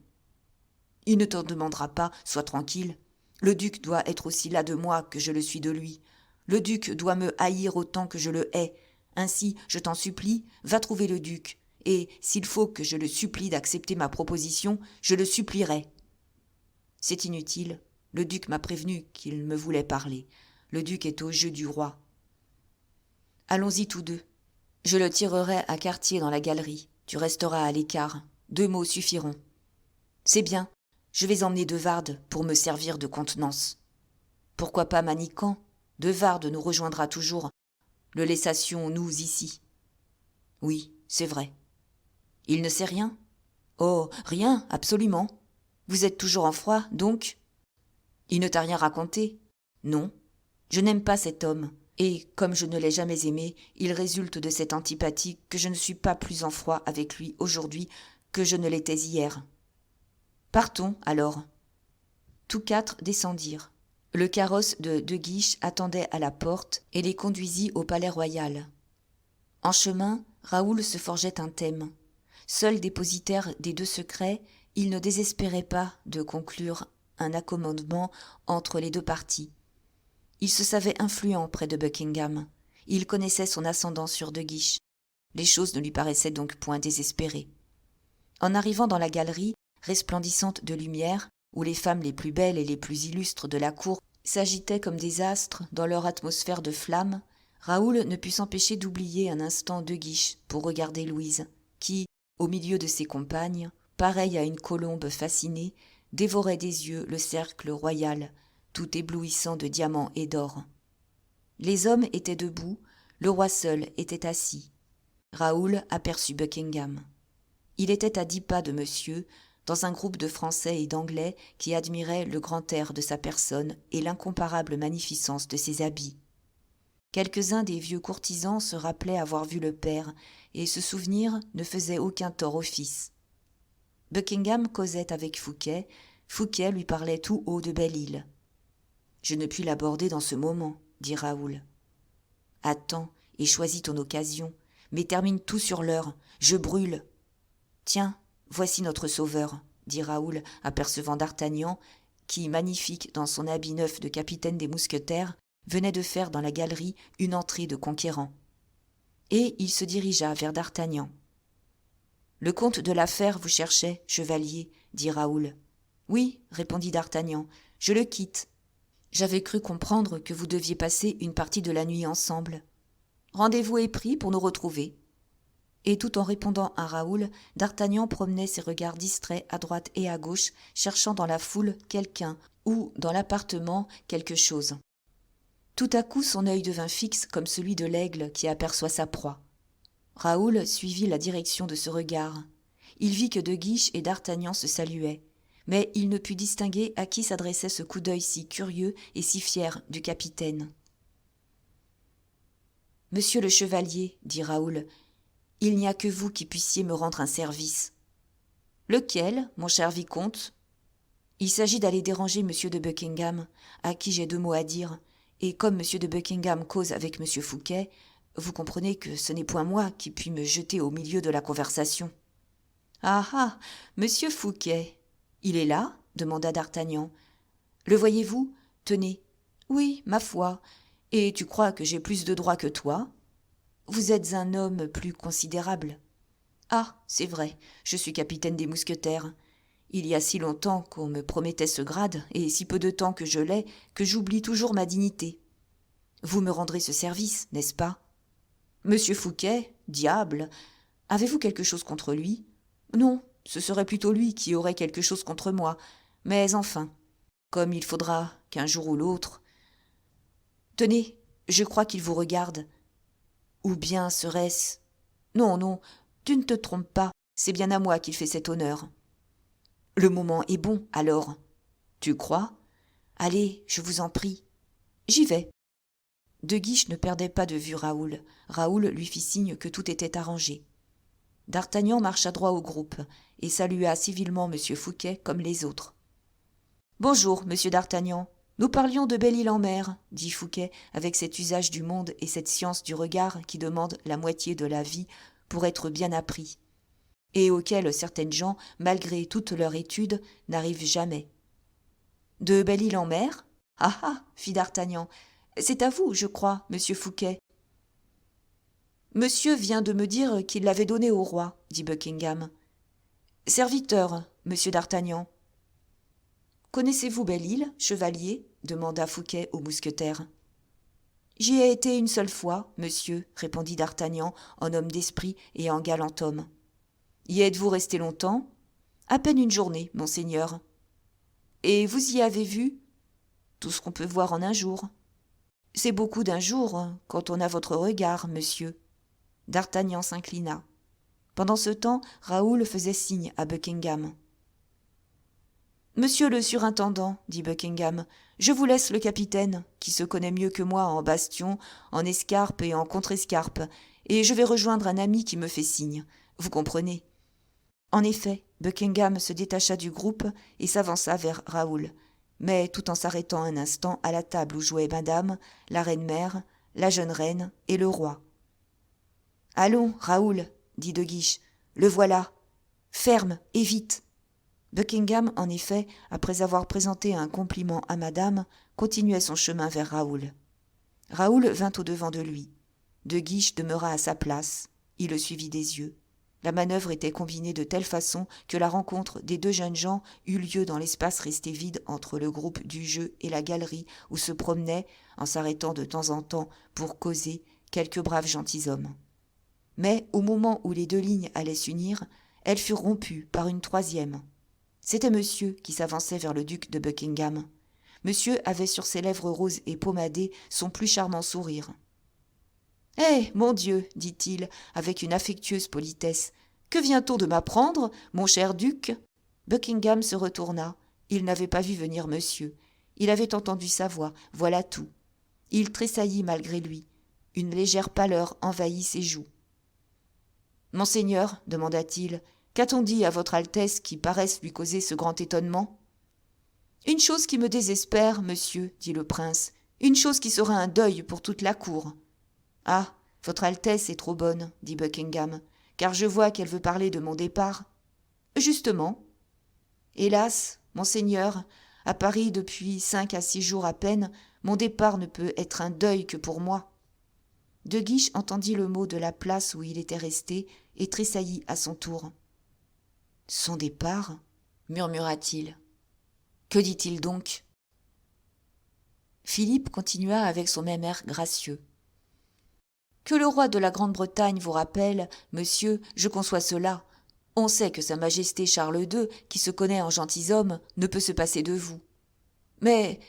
Il ne t'en demandera pas, sois tranquille. Le duc doit être aussi las de moi que je le suis de lui. Le duc doit me haïr autant que je le hais. Ainsi, je t'en supplie, va trouver le duc. Et s'il faut que je le supplie d'accepter ma proposition, je le supplierai. C'est inutile. Le duc m'a prévenu qu'il me voulait parler. Le duc est au jeu du roi. Allons-y tous deux. Je le tirerai à quartier dans la galerie. Tu resteras à l'écart. 2 mots suffiront. C'est bien. Je vais emmener De Wardes pour me servir de contenance. Pourquoi pas Manicamp ? De Wardes nous rejoindra toujours. Le laissassions-nous ici. Oui, c'est vrai. Il ne sait rien ? Oh, rien, absolument. Vous êtes toujours en froid, donc ? Il ne t'a rien raconté ? Non. Je n'aime pas cet homme, et, comme je ne l'ai jamais aimé, il résulte de cette antipathie que je ne suis pas plus en froid avec lui aujourd'hui que je ne l'étais hier. Partons, alors. Tous 4 descendirent. Le carrosse de De Guiche attendait à la porte et les conduisit au palais royal. En chemin, Raoul se forgeait un thème. Seul dépositaire des 2 secrets, il ne désespérait pas de conclure un accommodement entre les 2 parties. Il se savait influent près de Buckingham. Il connaissait son ascendant sur De Guiche. Les choses ne lui paraissaient donc point désespérées. En arrivant dans la galerie, resplendissante de lumière, où les femmes les plus belles et les plus illustres de la cour s'agitaient comme des astres dans leur atmosphère de flammes, Raoul ne put s'empêcher d'oublier un instant De Guiche pour regarder Louise, qui, au milieu de ses compagnes, pareille à une colombe fascinée, dévorait des yeux le cercle royal, tout éblouissant de diamants et d'or. Les hommes étaient debout, le roi seul était assis. Raoul aperçut Buckingham. Il était à 10 pas de monsieur, dans un groupe de Français et d'Anglais qui admiraient le grand air de sa personne et l'incomparable magnificence de ses habits. Quelques-uns des vieux courtisans se rappelaient avoir vu le père, et ce souvenir ne faisait aucun tort au fils. Buckingham causait avec Fouquet, Fouquet lui parlait tout haut de Belle-Île. « Je ne puis l'aborder dans ce moment, dit Raoul. Attends et choisis ton occasion, mais termine tout sur l'heure. Je brûle. »« Tiens, voici notre sauveur, » dit Raoul, apercevant d'Artagnan, qui, magnifique dans son habit neuf de capitaine des mousquetaires, venait de faire dans la galerie une entrée de conquérant. Et il se dirigea vers d'Artagnan. « Le comte de la Fère vous cherchait, chevalier, » dit Raoul. « Oui, » répondit d'Artagnan, « je le quitte. J'avais cru comprendre que vous deviez passer une partie de la nuit ensemble. Rendez-vous est pris pour nous retrouver. » Et tout en répondant à Raoul, d'Artagnan promenait ses regards distraits à droite et à gauche, cherchant dans la foule quelqu'un ou dans l'appartement quelque chose. Tout à coup, son œil devint fixe comme celui de l'aigle qui aperçoit sa proie. Raoul suivit la direction de ce regard. Il vit que De Guiche et d'Artagnan se saluaient, mais il ne put distinguer à qui s'adressait ce coup d'œil si curieux et si fier du capitaine. « Monsieur le chevalier, » dit Raoul, « il n'y a que vous qui puissiez me rendre un service. »« Lequel, mon cher vicomte ? » ?»« Il s'agit d'aller déranger monsieur de Buckingham, à qui j'ai 2 mots à dire, et comme monsieur de Buckingham cause avec monsieur Fouquet, vous comprenez que ce n'est point moi qui puis me jeter au milieu de la conversation. »« Ah ah, monsieur Fouquet, il est là ?» demanda d'Artagnan. « Le voyez-vous ? Tenez. »« Oui, ma foi. Et tu crois que j'ai plus de droits que toi ? Vous êtes un homme plus considérable. »« Ah, c'est vrai, je suis capitaine des mousquetaires. Il y a si longtemps qu'on me promettait ce grade, et si peu de temps que je l'ai, que j'oublie toujours ma dignité. Vous me rendrez ce service, n'est-ce pas ? Monsieur Fouquet, diable, avez-vous quelque chose contre lui ? Non, ce serait plutôt lui qui aurait quelque chose contre moi. Mais enfin, comme il faudra qu'un jour ou l'autre... Tenez, je crois qu'il vous regarde. Ou bien serait-ce... Non, non, tu ne te trompes pas, c'est bien à moi qu'il fait cet honneur. Le moment est bon, alors. Tu crois ? Allez, je vous en prie. J'y vais. De Guiche ne perdait pas de vue Raoul. Raoul lui fit signe que tout était arrangé. D'Artagnan marcha droit au groupe et salua civilement M. Fouquet comme les autres. « Bonjour, monsieur d'Artagnan. Nous parlions de Belle-Île-en-Mer, » dit Fouquet, avec cet usage du monde et cette science du regard qui demande la moitié de la vie pour être bien appris, et auquel certaines gens, malgré toute leur étude, n'arrivent jamais. « De Belle-Île-en-Mer ? Ah ah, fit d'Artagnan. C'est à vous, je crois, monsieur Fouquet. »« Monsieur vient de me dire qu'il l'avait donné au roi, » dit Buckingham. « Serviteur, monsieur d'Artagnan. »« Connaissez-vous Belle-Île, chevalier ?» demanda Fouquet au mousquetaire. « J'y ai été une seule fois, monsieur, » répondit d'Artagnan en homme d'esprit et en galant homme. « Y êtes-vous resté longtemps ? » ?»« À peine une journée, monseigneur. »« Et vous y avez vu ? » ?»« Tout ce qu'on peut voir en un jour. »« C'est beaucoup d'un jour, quand on a votre regard, monsieur. » D'Artagnan s'inclina. Pendant ce temps, Raoul faisait signe à Buckingham. « Monsieur le surintendant, » dit Buckingham, « je vous laisse le capitaine, qui se connaît mieux que moi en bastion, en escarpe et en contre-escarpe, et je vais rejoindre un ami qui me fait signe. Vous comprenez. » En effet, Buckingham se détacha du groupe et s'avança vers Raoul, mais tout en s'arrêtant un instant à la table où jouaient madame, la reine-mère, la jeune reine et le roi. « Allons, Raoul, » dit De Guiche, « le voilà. Ferme et vite. » Buckingham, en effet, après avoir présenté un compliment à madame, continuait son chemin vers Raoul. Raoul vint au-devant de lui. De Guiche demeura à sa place. Il le suivit des yeux. La manœuvre était combinée de telle façon que la rencontre des 2 jeunes gens eut lieu dans l'espace resté vide entre le groupe du jeu et la galerie où se promenaient, en s'arrêtant de temps en temps pour causer, quelques braves gentilshommes. Mais au moment où les 2 lignes allaient s'unir, elles furent rompues par une 3e. C'était monsieur qui s'avançait vers le duc de Buckingham. Monsieur avait sur ses lèvres roses et pommadées son plus charmant sourire. « Eh, mon Dieu, dit-il, avec une affectueuse politesse, que vient-on de m'apprendre, mon cher duc ?» Buckingham se retourna. Il n'avait pas vu venir monsieur. Il avait entendu sa voix, voilà tout. Il tressaillit malgré lui. Une légère pâleur envahit ses joues. « Monseigneur, demanda-t-il, qu'a-t-on dit à votre Altesse qui paraisse lui causer ce grand étonnement ? » « Une chose qui me désespère, monsieur, dit le prince, une chose qui sera un deuil pour toute la cour. »« Ah, Votre Altesse est trop bonne, dit Buckingham, car je vois qu'elle veut parler de mon départ. Justement. Hélas, monseigneur, à Paris depuis 5 à 6 jours à peine, mon départ ne peut être un deuil que pour moi. De Guiche entendit le mot de la place où il était resté et tressaillit à son tour. Son départ, murmura-t-il. Que dit-il donc? Philippe continua avec son même air gracieux. Que le roi de la Grande-Bretagne vous rappelle, monsieur, je conçois cela. On sait que sa majesté Charles II, qui se connaît en gentilhomme, ne peut se passer de vous. Mais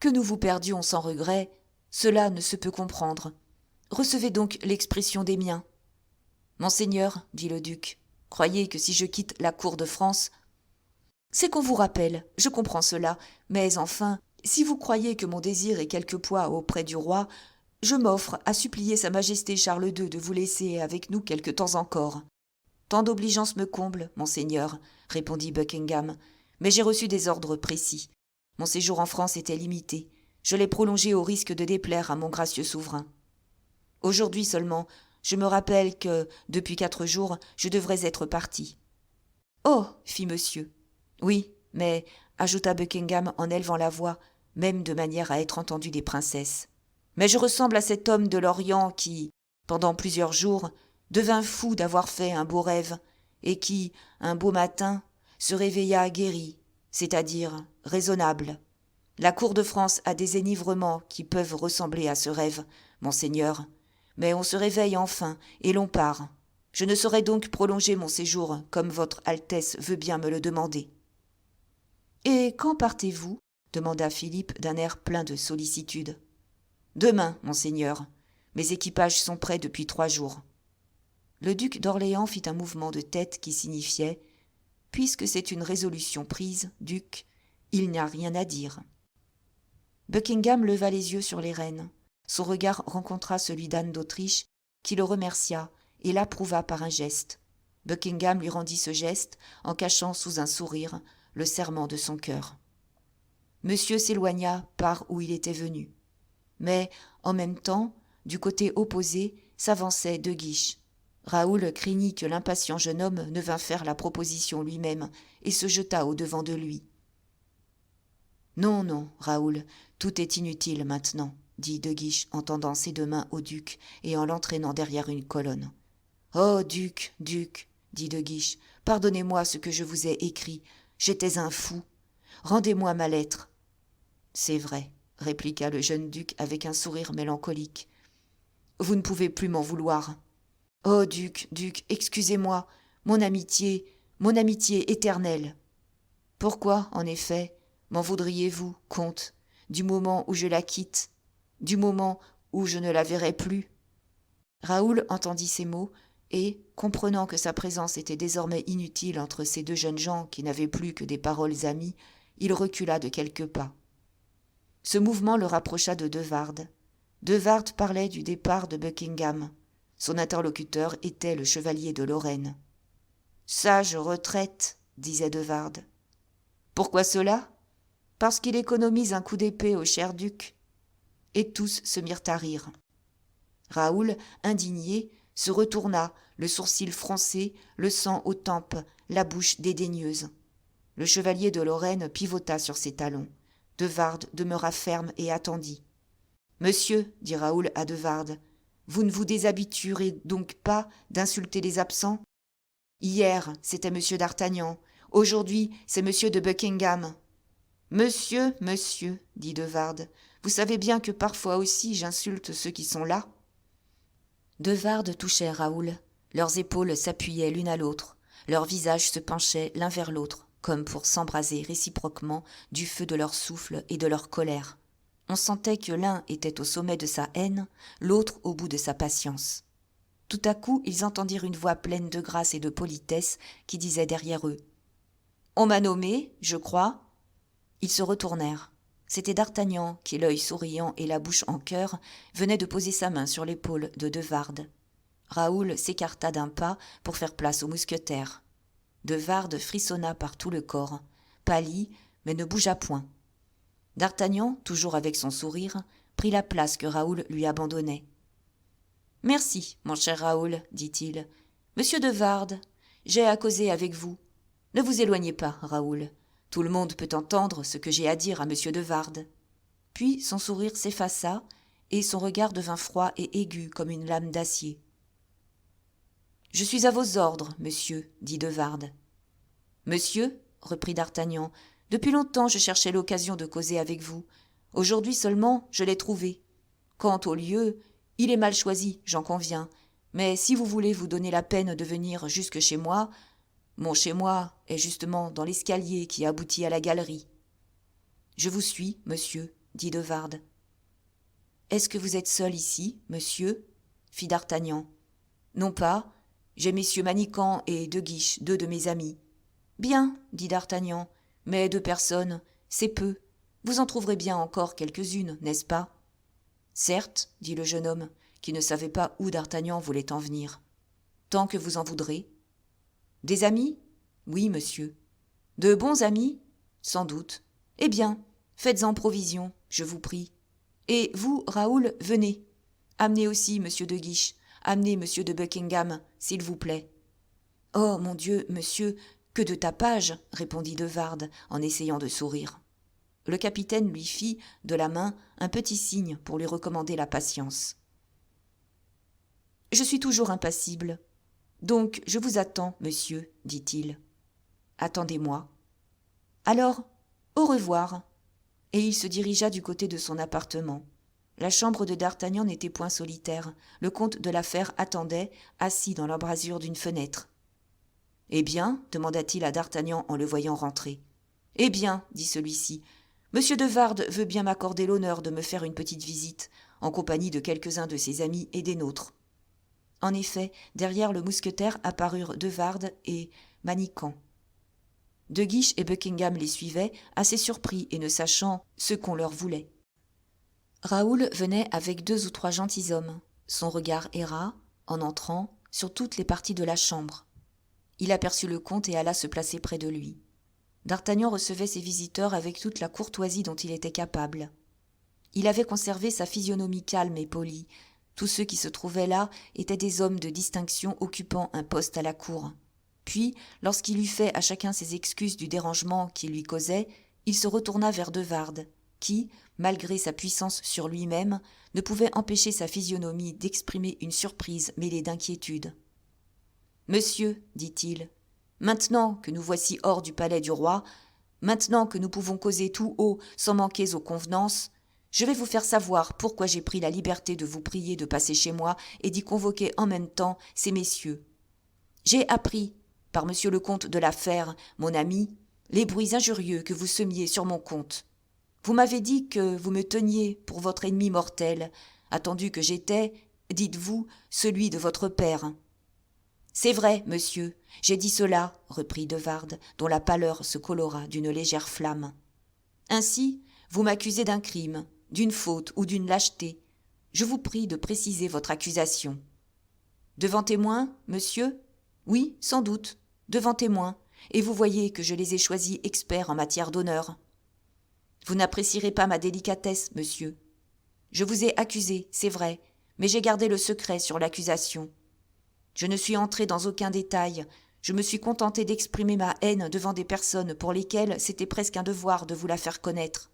que nous vous perdions sans regret, cela ne se peut comprendre. Recevez donc l'expression des miens. Monseigneur, dit le duc, croyez que si je quitte la cour de France, c'est qu'on vous rappelle, je comprends cela, mais enfin, si vous croyez que mon désir ait quelque poids auprès du roi, je m'offre à supplier sa majesté Charles II de vous laisser avec nous quelque temps encore. Tant d'obligeances me comblent, monseigneur, répondit Buckingham, mais j'ai reçu des ordres précis. Mon séjour en France était limité. Je l'ai prolongé au risque de déplaire à mon gracieux souverain. Aujourd'hui seulement, je me rappelle que, depuis 4 jours, je devrais être parti. Oh, fit monsieur. Oui, mais, ajouta Buckingham en élevant la voix, même de manière à être entendu des princesses. Mais je ressemble à cet homme de l'Orient qui, pendant plusieurs jours, devint fou d'avoir fait un beau rêve, et qui, un beau matin, se réveilla guéri, c'est-à-dire raisonnable. La cour de France a des enivrements qui peuvent ressembler à ce rêve, monseigneur, mais on se réveille enfin, et l'on part. Je ne saurais donc prolonger mon séjour, comme votre Altesse veut bien me le demander. « Et quand partez-vous » demanda Philippe d'un air plein de sollicitude. « Demain, monseigneur. Mes équipages sont prêts depuis 3 jours. » Le duc d'Orléans fit un mouvement de tête qui signifiait « Puisque c'est une résolution prise, duc, il n'y a rien à dire. » Buckingham leva les yeux sur les reines. Son regard rencontra celui d'Anne d'Autriche, qui le remercia et l'approuva par un geste. Buckingham lui rendit ce geste en cachant sous un sourire le serrement de son cœur. Monsieur s'éloigna par où il était venu. Mais, en même temps, du côté opposé, s'avançait De Guiche. Raoul craignit que l'impatient jeune homme ne vînt faire la proposition lui-même et se jeta au-devant de lui. « Non, non, Raoul, tout est inutile maintenant, » dit De Guiche en tendant ses 2 mains au duc et en l'entraînant derrière une colonne. « Oh, duc, duc, dit De Guiche, pardonnez-moi ce que je vous ai écrit. J'étais un fou. Rendez-moi ma lettre. »« C'est vrai, » répliqua le jeune duc avec un sourire mélancolique. « Vous ne pouvez plus m'en vouloir. »« Oh, duc, duc, excusez-moi, mon amitié éternelle. »« Pourquoi, en effet, m'en voudriez-vous, comte, du moment où je la quitte, du moment où je ne la verrai plus ?» Raoul entendit ces mots et, comprenant que sa présence était désormais inutile entre ces 2 jeunes gens qui n'avaient plus que des paroles amies, il recula de quelques pas. Ce mouvement le rapprocha de De Wardes. De Wardes parlait du départ de Buckingham. Son interlocuteur était le chevalier de Lorraine. « Sage retraite, disait De Wardes. Pourquoi cela ? Parce qu'il économise un coup d'épée au cher duc. » Et tous se mirent à rire. Raoul, indigné, se retourna, le sourcil froncé, le sang aux tempes, la bouche dédaigneuse. Le chevalier de Lorraine pivota sur ses talons. De Wardes demeura ferme et attendit. « Monsieur, dit Raoul à De Wardes, vous ne vous déshabituerez donc pas d'insulter les absents ? Hier, c'était monsieur d'Artagnan. Aujourd'hui, c'est monsieur de Buckingham. »« Monsieur, monsieur, dit De Wardes, vous savez bien que parfois aussi j'insulte ceux qui sont là. » De Wardes touchait Raoul. Leurs épaules s'appuyaient l'une à l'autre. Leurs visages se penchaient l'un vers l'autre, comme pour s'embraser réciproquement du feu de leur souffle et de leur colère. On sentait que l'un était au sommet de sa haine, l'autre au bout de sa patience. Tout à coup, ils entendirent une voix pleine de grâce et de politesse qui disait derrière eux « On m'a nommé, je crois. » Ils se retournèrent. C'était d'Artagnan qui, l'œil souriant et la bouche en cœur, venait de poser sa main sur l'épaule de De Wardes. Raoul s'écarta d'un pas pour faire place au mousquetaire. De Wardes frissonna par tout le corps, pâlit, mais ne bougea point. D'Artagnan, toujours avec son sourire, prit la place que Raoul lui abandonnait. Merci, mon cher Raoul, dit-il. Monsieur de Wardes, j'ai à causer avec vous. Ne vous éloignez pas, Raoul. Tout le monde peut entendre ce que j'ai à dire à monsieur de Wardes. Puis son sourire s'effaça, et son regard devint froid et aigu comme une lame d'acier. « Je suis à vos ordres, monsieur, dit de Wardes. « Monsieur, reprit d'Artagnan, depuis longtemps je cherchais l'occasion de causer avec vous. Aujourd'hui seulement je l'ai trouvé. Quant au lieu, il est mal choisi, j'en conviens, mais si vous voulez vous donner la peine de venir jusque chez moi, mon chez-moi est justement dans l'escalier qui aboutit à la galerie. »« Je vous suis, monsieur, dit de Wardes. »« Est-ce que vous êtes seul ici, monsieur ?» fit d'Artagnan. « Non pas, j'ai messieurs Manicamp et De Guiche, deux de mes amis. »« Bien, dit d'Artagnan, mais 2 personnes, c'est peu. Vous en trouverez bien encore quelques-unes, n'est-ce pas ?»« Certes, dit le jeune homme, qui ne savait pas où d'Artagnan voulait en venir. « Tant que vous en voudrez. »« Des amis ? » ?»« Oui, monsieur. »« De bons amis ? » ?»« Sans doute. »« Eh bien, faites-en provision, je vous prie. Et vous, Raoul, venez. Amenez aussi monsieur de Guiche, amenez monsieur de Buckingham, s'il vous plaît. »« Oh, mon Dieu, monsieur, que de tapage !» répondit de Wardes en essayant de sourire. Le capitaine lui fit, de la main, un petit signe pour lui recommander la patience. « Je suis toujours impassible. Donc, je vous attends, monsieur, dit-il. « Attendez-moi. »« Alors, au revoir. » Et il se dirigea du côté de son appartement. La chambre de d'Artagnan n'était point solitaire. Le comte de la Fère attendait, assis dans l'embrasure d'une fenêtre. « Eh bien ?» demanda-t-il à d'Artagnan en le voyant rentrer. « Eh bien, dit celui-ci, monsieur de Wardes veut bien m'accorder l'honneur de me faire une petite visite, en compagnie de quelques-uns de ses amis et des nôtres. » En effet, derrière le mousquetaire apparurent de Wardes et Manicamp. De Guiche et Buckingham les suivaient, assez surpris et ne sachant ce qu'on leur voulait. Raoul venait avec 2 ou 3 gentilshommes. Son regard erra, en entrant, sur toutes les parties de la chambre. Il aperçut le comte et alla se placer près de lui. D'Artagnan recevait ses visiteurs avec toute la courtoisie dont il était capable. Il avait conservé sa physionomie calme et polie. Tous ceux qui se trouvaient là étaient des hommes de distinction occupant un poste à la cour. Puis, lorsqu'il eut fait à chacun ses excuses du dérangement qu'il lui causait, il se retourna vers de Wardes, qui, malgré sa puissance sur lui-même, ne pouvait empêcher sa physionomie d'exprimer une surprise mêlée d'inquiétude. « Monsieur, dit-il, maintenant que nous voici hors du palais du roi, maintenant que nous pouvons causer tout haut sans manquer aux convenances, je vais vous faire savoir pourquoi j'ai pris la liberté de vous prier de passer chez moi et d'y convoquer en même temps ces messieurs. J'ai appris, par monsieur le comte de la Fère, mon ami, les bruits injurieux que vous semiez sur mon compte. Vous m'avez dit que vous me teniez pour votre ennemi mortel, attendu que j'étais, dites-vous, celui de votre père. »« C'est vrai, monsieur, j'ai dit cela, reprit de Wardes, dont la pâleur se colora d'une légère flamme. Ainsi, vous m'accusez d'un crime, d'une faute ou d'une lâcheté. Je vous prie de préciser votre accusation. »« Devant témoin, monsieur ? Oui, sans doute, devant témoin, et vous voyez que je les ai choisis experts en matière d'honneur. »« Vous n'apprécierez pas ma délicatesse, monsieur. Je vous ai accusé, c'est vrai, mais j'ai gardé le secret sur l'accusation. Je ne suis entré dans aucun détail, je me suis contenté d'exprimer ma haine devant des personnes pour lesquelles c'était presque un devoir de vous la faire connaître.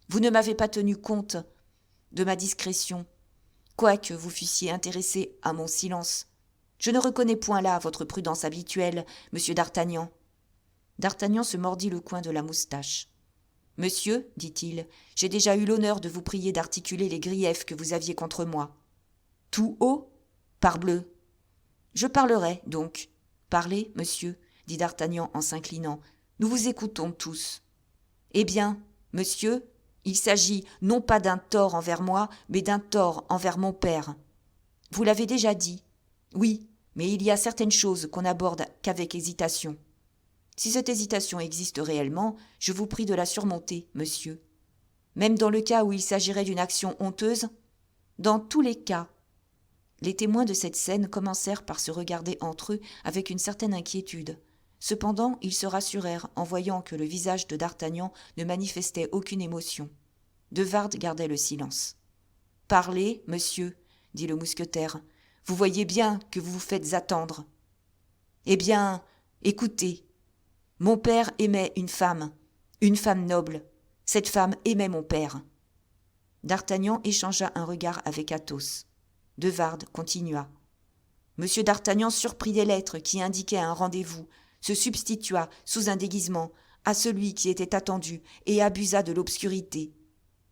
Vous ne m'avez pas tenu compte de ma discrétion, quoique vous fussiez intéressé à mon silence. Je ne reconnais point là votre prudence habituelle, monsieur d'Artagnan. » D'Artagnan se mordit le coin de la moustache. « Monsieur, dit-il, j'ai déjà eu l'honneur de vous prier d'articuler les griefs que vous aviez contre moi. »« Tout haut ? Parbleu !»« Je parlerai, donc. »« Parlez, monsieur, dit d'Artagnan en s'inclinant. Nous vous écoutons tous. »« Eh bien, monsieur, il s'agit non pas d'un tort envers moi, mais d'un tort envers mon père. Vous l'avez déjà dit. Oui, mais il y a certaines choses qu'on n'aborde qu'avec hésitation. Si cette hésitation existe réellement, je vous prie de la surmonter, monsieur. Même dans le cas où il s'agirait d'une action honteuse, dans tous les cas. » Les témoins de cette scène commencèrent par se regarder entre eux avec une certaine inquiétude. Cependant, ils se rassurèrent en voyant que le visage de d'Artagnan ne manifestait aucune émotion. De Wardes gardait le silence. « Parlez, monsieur, dit le mousquetaire, Vous voyez bien que vous vous faites attendre. Eh bien, écoutez, mon père aimait une femme noble. Cette femme aimait mon père. » D'Artagnan échangea un regard avec Athos. De Wardes continua. Monsieur d'Artagnan surprit des lettres qui indiquaient un rendez-vous, se substitua, sous un déguisement, à celui qui était attendu et abusa de l'obscurité.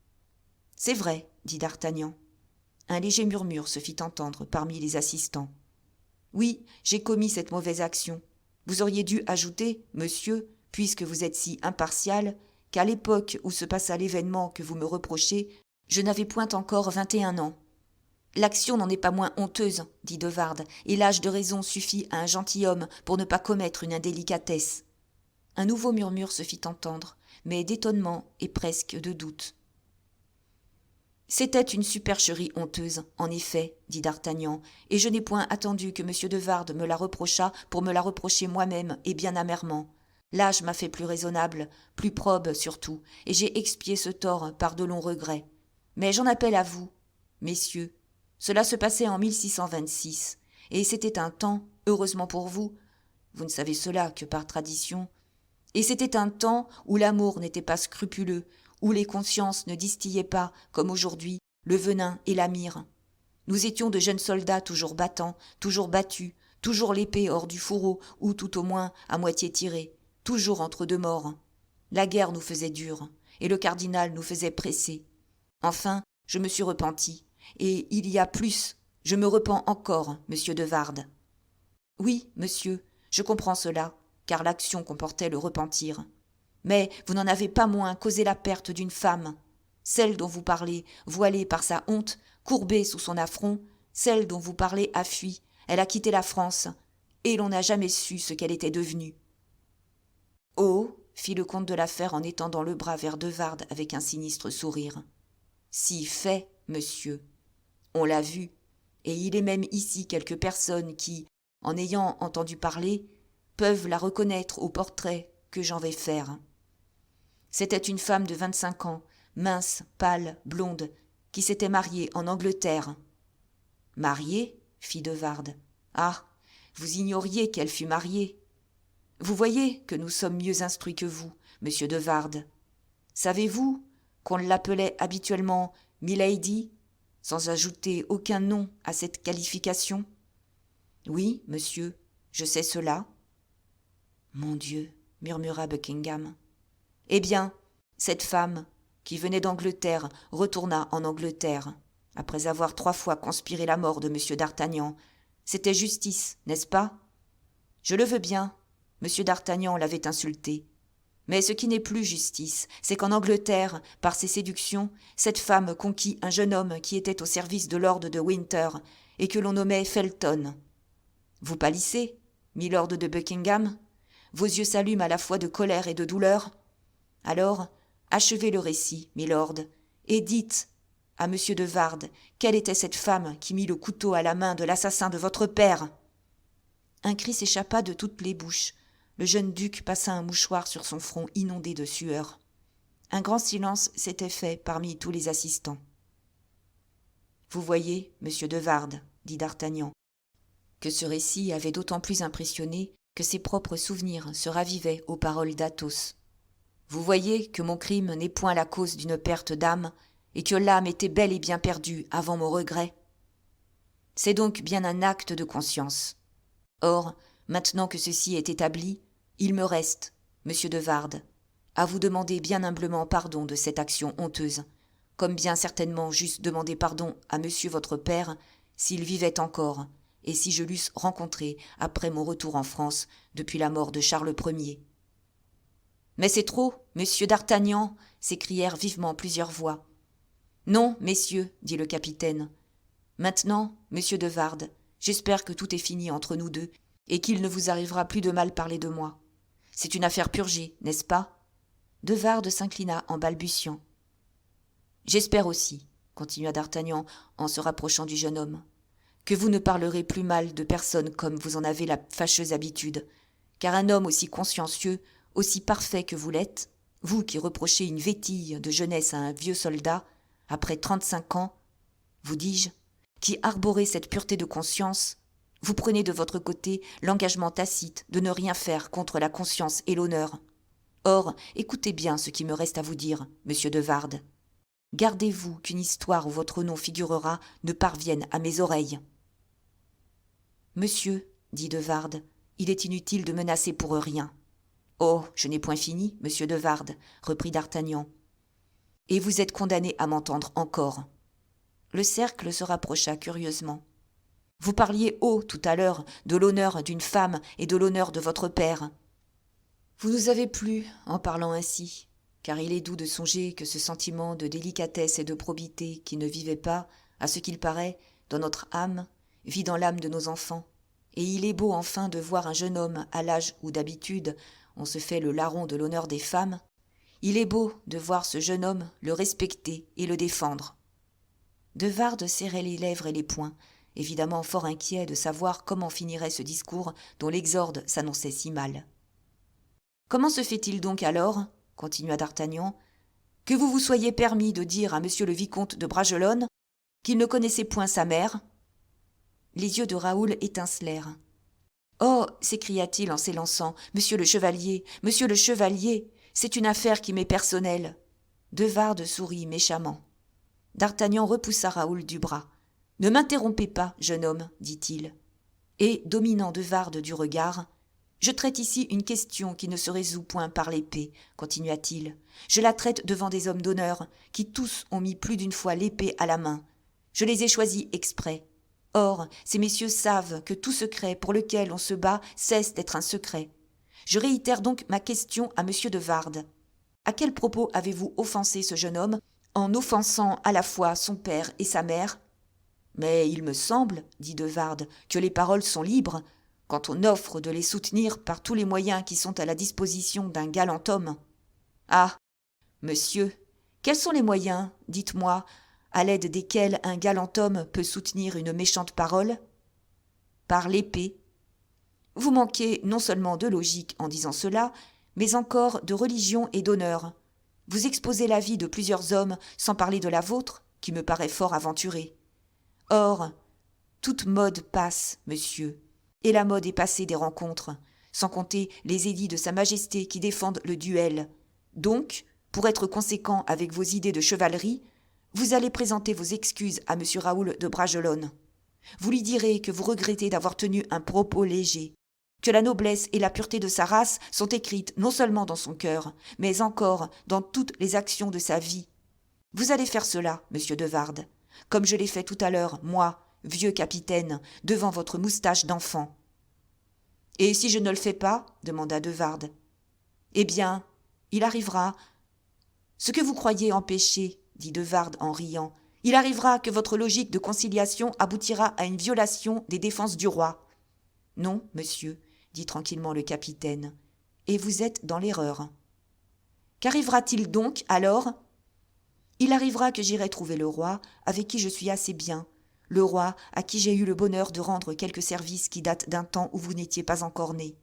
« C'est vrai, » dit d'Artagnan. Un léger murmure se fit entendre parmi les assistants. « Oui, j'ai commis cette mauvaise action. Vous auriez dû ajouter, monsieur, puisque vous êtes si impartial, qu'à l'époque où se passa l'événement que vous me reprochez, je n'avais point encore 21 ans. » « L'action n'en est pas moins honteuse, » dit de Wardes, « et l'âge de raison suffit à un gentilhomme pour ne pas commettre une indélicatesse. » Un nouveau murmure se fit entendre, mais d'étonnement et presque de doute. « C'était une supercherie honteuse, en effet, » dit d'Artagnan, « et je n'ai point attendu que M. de Wardes me la reprochât pour me la reprocher moi-même et bien amèrement. L'âge m'a fait plus raisonnable, plus probe surtout, et j'ai expié ce tort par de longs regrets. Mais j'en appelle à vous, messieurs. Cela se passait en 1626, et c'était un temps, heureusement pour vous, vous ne savez cela que par tradition, et c'était un temps où l'amour n'était pas scrupuleux, où les consciences ne distillaient pas, comme aujourd'hui, le venin et la myrrhe. Nous étions de jeunes soldats toujours battants, toujours battus, toujours l'épée hors du fourreau, ou tout au moins à moitié tirée, toujours entre deux morts. La guerre nous faisait dure, et le cardinal nous faisait presser. Enfin, je me suis repenti. Et il y a plus, je me repens encore, monsieur de Wardes. »« Oui, monsieur, je comprends cela, car l'action comportait le repentir. Mais vous n'en avez pas moins causé la perte d'une femme. Celle dont vous parlez, voilée par sa honte, courbée sous son affront, celle dont vous parlez a fui, elle a quitté la France, et l'on n'a jamais su ce qu'elle était devenue. »« Oh » fit le comte de la Fère en étendant le bras vers de Wardes avec un sinistre sourire. « Si fait, monsieur. On l'a vu, et il est même ici quelques personnes qui, en ayant entendu parler, peuvent la reconnaître au portrait que j'en vais faire. C'était une femme de 25 ans, mince, pâle, blonde, qui s'était mariée en Angleterre. »« Mariée » fit de Wardes. « Ah, vous ignoriez qu'elle fut mariée. Vous voyez que nous sommes mieux instruits que vous, monsieur de Wardes. Savez-vous qu'on l'appelait habituellement Milady, sans ajouter aucun nom à cette qualification ? » ?»« Oui, monsieur, je sais cela. »« Mon Dieu, » murmura Buckingham. « Eh bien, cette femme, qui venait d'Angleterre, retourna en Angleterre, après avoir 3 fois conspiré la mort de M. d'Artagnan. C'était justice, n'est-ce pas ? Je le veux bien, M. d'Artagnan l'avait insultée. Mais ce qui n'est plus justice, c'est qu'en Angleterre, par ses séductions, cette femme conquit un jeune homme qui était au service de Lord de Winter et que l'on nommait Felton. Vous pâlissez, milord de Buckingham ? Vos yeux s'allument à la fois de colère et de douleur ? Alors, achevez le récit, milord, et dites à M. de Wardes quelle était cette femme qui mit le couteau à la main de l'assassin de votre père. » Un cri s'échappa de toutes les bouches. Le jeune duc passa un mouchoir sur son front inondé de sueur. Un grand silence s'était fait parmi tous les assistants. « Vous voyez, monsieur de Wardes, » dit d'Artagnan, que ce récit avait d'autant plus impressionné que ses propres souvenirs se ravivaient aux paroles d'Athos. « Vous voyez que mon crime n'est point la cause d'une perte d'âme, et que l'âme était bel et bien perdue avant mon regret. C'est donc bien un acte de conscience. Or, maintenant que ceci est établi, il me reste, monsieur de Wardes, à vous demander bien humblement pardon de cette action honteuse, comme bien certainement j'eusse demandé pardon à monsieur votre père s'il vivait encore, et si je l'eusse rencontré après mon retour en France depuis la mort de Charles Ier. »« Mais c'est trop, monsieur d'Artagnan !» s'écrièrent vivement plusieurs voix. « Non, messieurs, dit le capitaine. Maintenant, monsieur de Wardes, j'espère que tout est fini entre nous deux, et qu'il ne vous arrivera plus de mal parler de moi. C'est une affaire purgée, n'est-ce pas ? » De Wardes s'inclina en balbutiant. « J'espère aussi, » continua d'Artagnan en se rapprochant du jeune homme, « que vous ne parlerez plus mal de personne comme vous en avez la fâcheuse habitude, car un homme aussi consciencieux, aussi parfait que vous l'êtes, vous qui reprochez une vétille de jeunesse à un vieux soldat, après 35 ans, vous dis-je, qui arborez cette pureté de conscience, vous prenez de votre côté l'engagement tacite de ne rien faire contre la conscience et l'honneur. Or, écoutez bien ce qui me reste à vous dire, monsieur de Wardes. Gardez-vous qu'une histoire où votre nom figurera ne parvienne à mes oreilles. Monsieur, dit de Wardes, il est inutile de menacer pour rien. Oh, je n'ai point fini, monsieur de Wardes, reprit d'Artagnan. Et vous êtes condamné à m'entendre encore. Le cercle se rapprocha curieusement. Vous parliez haut tout à l'heure de l'honneur d'une femme et de l'honneur de votre père. Vous nous avez plu en parlant ainsi, car il est doux de songer que ce sentiment de délicatesse et de probité qui ne vivait pas, à ce qu'il paraît, dans notre âme, vit dans l'âme de nos enfants. Et il est beau enfin de voir un jeune homme à l'âge où d'habitude on se fait le larron de l'honneur des femmes. Il est beau de voir ce jeune homme le respecter et le défendre. De Wardes serrait les lèvres et les poings, évidemment fort inquiet de savoir comment finirait ce discours dont l'exorde s'annonçait si mal. « Comment se fait-il donc alors, continua d'Artagnan, que vous vous soyez permis de dire à monsieur le vicomte de Bragelonne qu'il ne connaissait point sa mère ?» Les yeux de Raoul étincelèrent. « Oh » s'écria-t-il en s'élançant, « monsieur le chevalier, c'est une affaire qui m'est personnelle. » De Wardes sourit méchamment. D'Artagnan repoussa Raoul du bras. « Ne m'interrompez pas, jeune homme, dit-il. » Et, dominant de Wardes du regard, « Je traite ici une question qui ne se résout point par l'épée, continua-t-il. Je la traite devant des hommes d'honneur, qui tous ont mis plus d'une fois l'épée à la main. Je les ai choisis exprès. Or, ces messieurs savent que tout secret pour lequel on se bat cesse d'être un secret. Je réitère donc ma question à monsieur de Wardes. À quel propos avez-vous offensé ce jeune homme, en offensant à la fois son père et sa mère ? Mais il me semble, dit de Wardes, que les paroles sont libres, quand on offre de les soutenir par tous les moyens qui sont à la disposition d'un galant homme. Ah, monsieur, quels sont les moyens, dites-moi, à l'aide desquels un galant homme peut soutenir une méchante parole ? Par l'épée. Vous manquez non seulement de logique en disant cela, mais encore de religion et d'honneur. Vous exposez la vie de plusieurs hommes sans parler de la vôtre, qui me paraît fort aventurée. Or, toute mode passe, monsieur, et la mode est passée des rencontres, sans compter les édits de Sa Majesté qui défendent le duel. Donc, pour être conséquent avec vos idées de chevalerie, vous allez présenter vos excuses à monsieur Raoul de Bragelonne. Vous lui direz que vous regrettez d'avoir tenu un propos léger, que la noblesse et la pureté de sa race sont écrites non seulement dans son cœur, mais encore dans toutes les actions de sa vie. Vous allez faire cela, monsieur de Wardes, comme je l'ai fait tout à l'heure, moi, vieux capitaine, devant votre moustache d'enfant. « Et si je ne le fais pas ?» demanda de Wardes. « Eh bien, il arrivera. Ce que vous croyez empêcher, dit de Wardes en riant, il arrivera que votre logique de conciliation aboutira à une violation des défenses du roi. »« Non, monsieur, dit tranquillement le capitaine, et vous êtes dans l'erreur. »« Qu'arrivera-t-il donc, alors ? » ?»« Il arrivera que j'irai trouver le roi, avec qui je suis assez bien, le roi à qui j'ai eu le bonheur de rendre quelques services qui datent d'un temps où vous n'étiez pas encore né.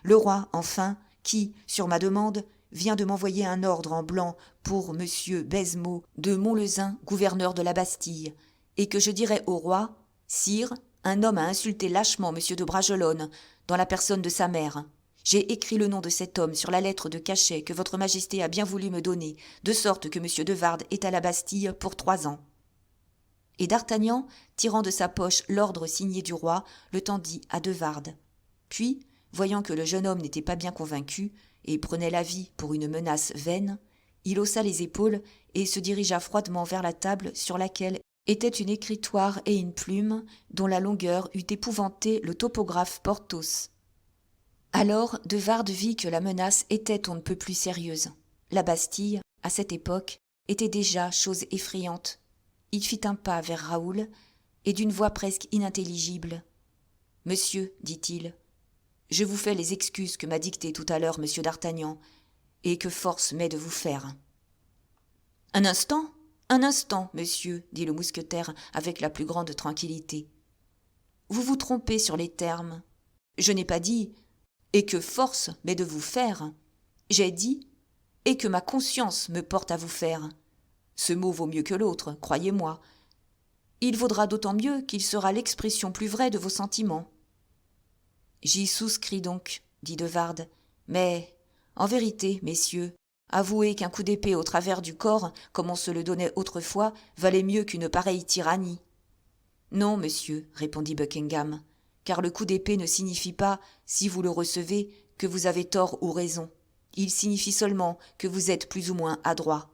Le roi, enfin, qui, sur ma demande, vient de m'envoyer un ordre en blanc pour monsieur Baisemeaux de Montlezun, gouverneur de la Bastille, et que je dirai au roi, « Sire, un homme a insulté lâchement monsieur de Bragelonne, dans la personne de sa mère. J'ai écrit le nom de cet homme sur la lettre de cachet que votre majesté a bien voulu me donner, de sorte que monsieur de Wardes est à la Bastille pour 3 ans. » Et d'Artagnan, tirant de sa poche l'ordre signé du roi, le tendit à de Wardes. Puis, voyant que le jeune homme n'était pas bien convaincu et prenait la vie pour une menace vaine, il haussa les épaules et se dirigea froidement vers la table sur laquelle étaient une écritoire et une plume dont la longueur eût épouvanté le topographe Porthos. Alors de Wardes vit que la menace était on ne peut plus sérieuse. La Bastille, à cette époque, était déjà chose effrayante. Il fit un pas vers Raoul, et d'une voix presque inintelligible. « Monsieur, dit-il, je vous fais les excuses que m'a dictées tout à l'heure monsieur d'Artagnan, et que force m'est de vous faire. »« Un instant, monsieur, dit le mousquetaire avec la plus grande tranquillité. Vous vous trompez sur les termes. Je n'ai pas dit « et que force m'est de vous faire ». J'ai dit « et que ma conscience me porte à vous faire ». Ce mot vaut mieux que l'autre, croyez-moi. Il vaudra d'autant mieux qu'il sera l'expression plus vraie de vos sentiments. J'y souscris donc, dit de Wardes, mais, en vérité, messieurs, avouez qu'un coup d'épée au travers du corps, comme on se le donnait autrefois, valait mieux qu'une pareille tyrannie. Non, monsieur, répondit Buckingham, car le coup d'épée ne signifie pas, si vous le recevez, que vous avez tort ou raison. Il signifie seulement que vous êtes plus ou moins adroit.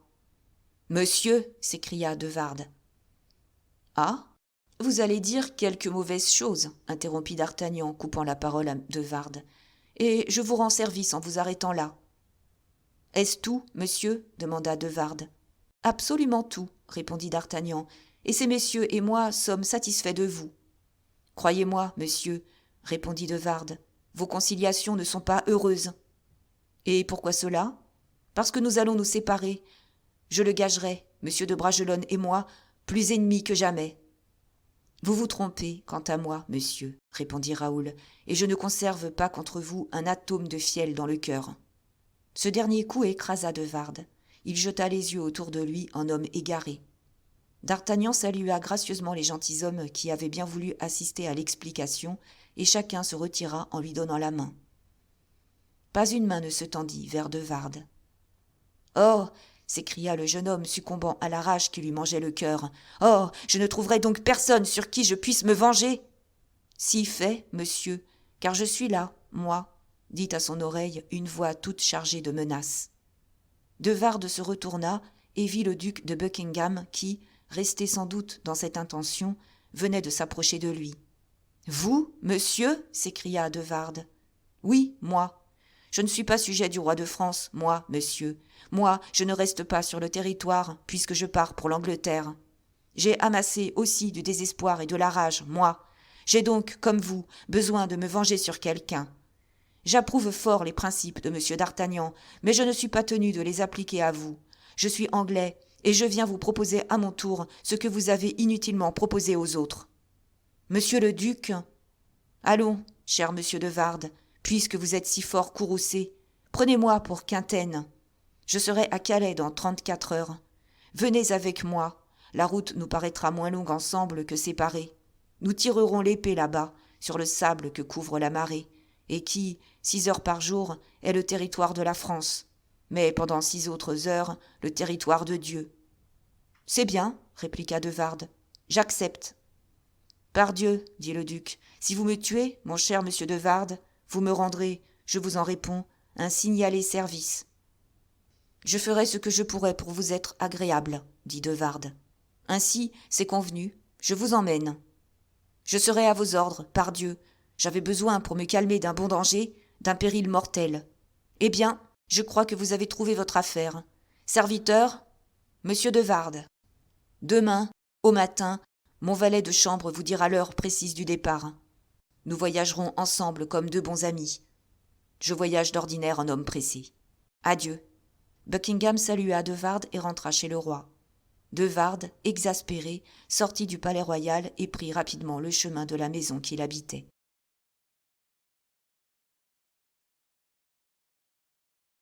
Monsieur, s'écria de Wardes. Ah, vous allez dire quelque mauvaise chose, interrompit d'Artagnan, coupant la parole à de Wardes, et je vous rends service en vous arrêtant là. Est-ce tout, monsieur demanda de Wardes. Absolument tout, répondit d'Artagnan, et ces messieurs et moi sommes satisfaits de vous. Croyez-moi, monsieur, répondit de Wardes, vos conciliations ne sont pas heureuses. Et pourquoi cela? Parce que nous allons nous séparer. Je le gagerai, monsieur de Bragelonne et moi, plus ennemis que jamais. Vous vous trompez, quant à moi, monsieur, répondit Raoul, et je ne conserve pas contre vous un atome de fiel dans le cœur. Ce dernier coup écrasa de Wardes. Il jeta les yeux autour de lui en homme égaré. D'Artagnan salua gracieusement les gentilshommes qui avaient bien voulu assister à l'explication, et chacun se retira en lui donnant la main. Pas une main ne se tendit vers de Wardes. « Oh !» s'écria le jeune homme succombant à la rage qui lui mangeait le cœur. « Oh ! Je ne trouverai donc personne sur qui je puisse me venger !»« Si fait, monsieur, car je suis là, moi, » dit à son oreille une voix toute chargée de menaces. De Wardes se retourna et vit le duc de Buckingham qui, resté sans doute dans cette intention, venait de s'approcher de lui. « Vous, monsieur » s'écria de Wardes. « Oui, moi. Je ne suis pas sujet du roi de France, moi, monsieur. Moi, je ne reste pas sur le territoire, puisque je pars pour l'Angleterre. J'ai amassé aussi du désespoir et de la rage, moi. J'ai donc, comme vous, besoin de me venger sur quelqu'un. J'approuve fort les principes de monsieur d'Artagnan, mais je ne suis pas tenu de les appliquer à vous. Je suis anglais, et je viens vous proposer à mon tour ce que vous avez inutilement proposé aux autres. Monsieur le duc, allons, cher monsieur de Wardes, puisque vous êtes si fort courroucé, prenez-moi pour Quintaine. Je serai à Calais dans 34 heures. Venez avec moi, la route nous paraîtra moins longue ensemble que séparée. Nous tirerons l'épée là-bas, sur le sable que couvre la marée, et qui, 6 heures par jour, est le territoire de la France, mais pendant 6 autres heures, le territoire de Dieu. C'est bien, répliqua de Wardes, j'accepte. Pardieu, dit le duc, si vous me tuez, mon cher monsieur de Wardes, vous me rendrez, je vous en réponds, un signalé service. Je ferai ce que je pourrai pour vous être agréable, dit de Wardes. Ainsi, c'est convenu, je vous emmène. Je serai à vos ordres, pardieu. J'avais besoin pour me calmer d'un bon danger, d'un péril mortel. Eh bien, je crois que vous avez trouvé votre affaire. Serviteur, monsieur de Wardes. Demain, au matin, mon valet de chambre vous dira l'heure précise du départ. Nous voyagerons ensemble comme deux bons amis. Je voyage d'ordinaire en homme pressé. Adieu. Buckingham salua de Wardes et rentra chez le roi. De Wardes, exaspéré, sortit du palais royal et prit rapidement le chemin de la maison qu'il habitait.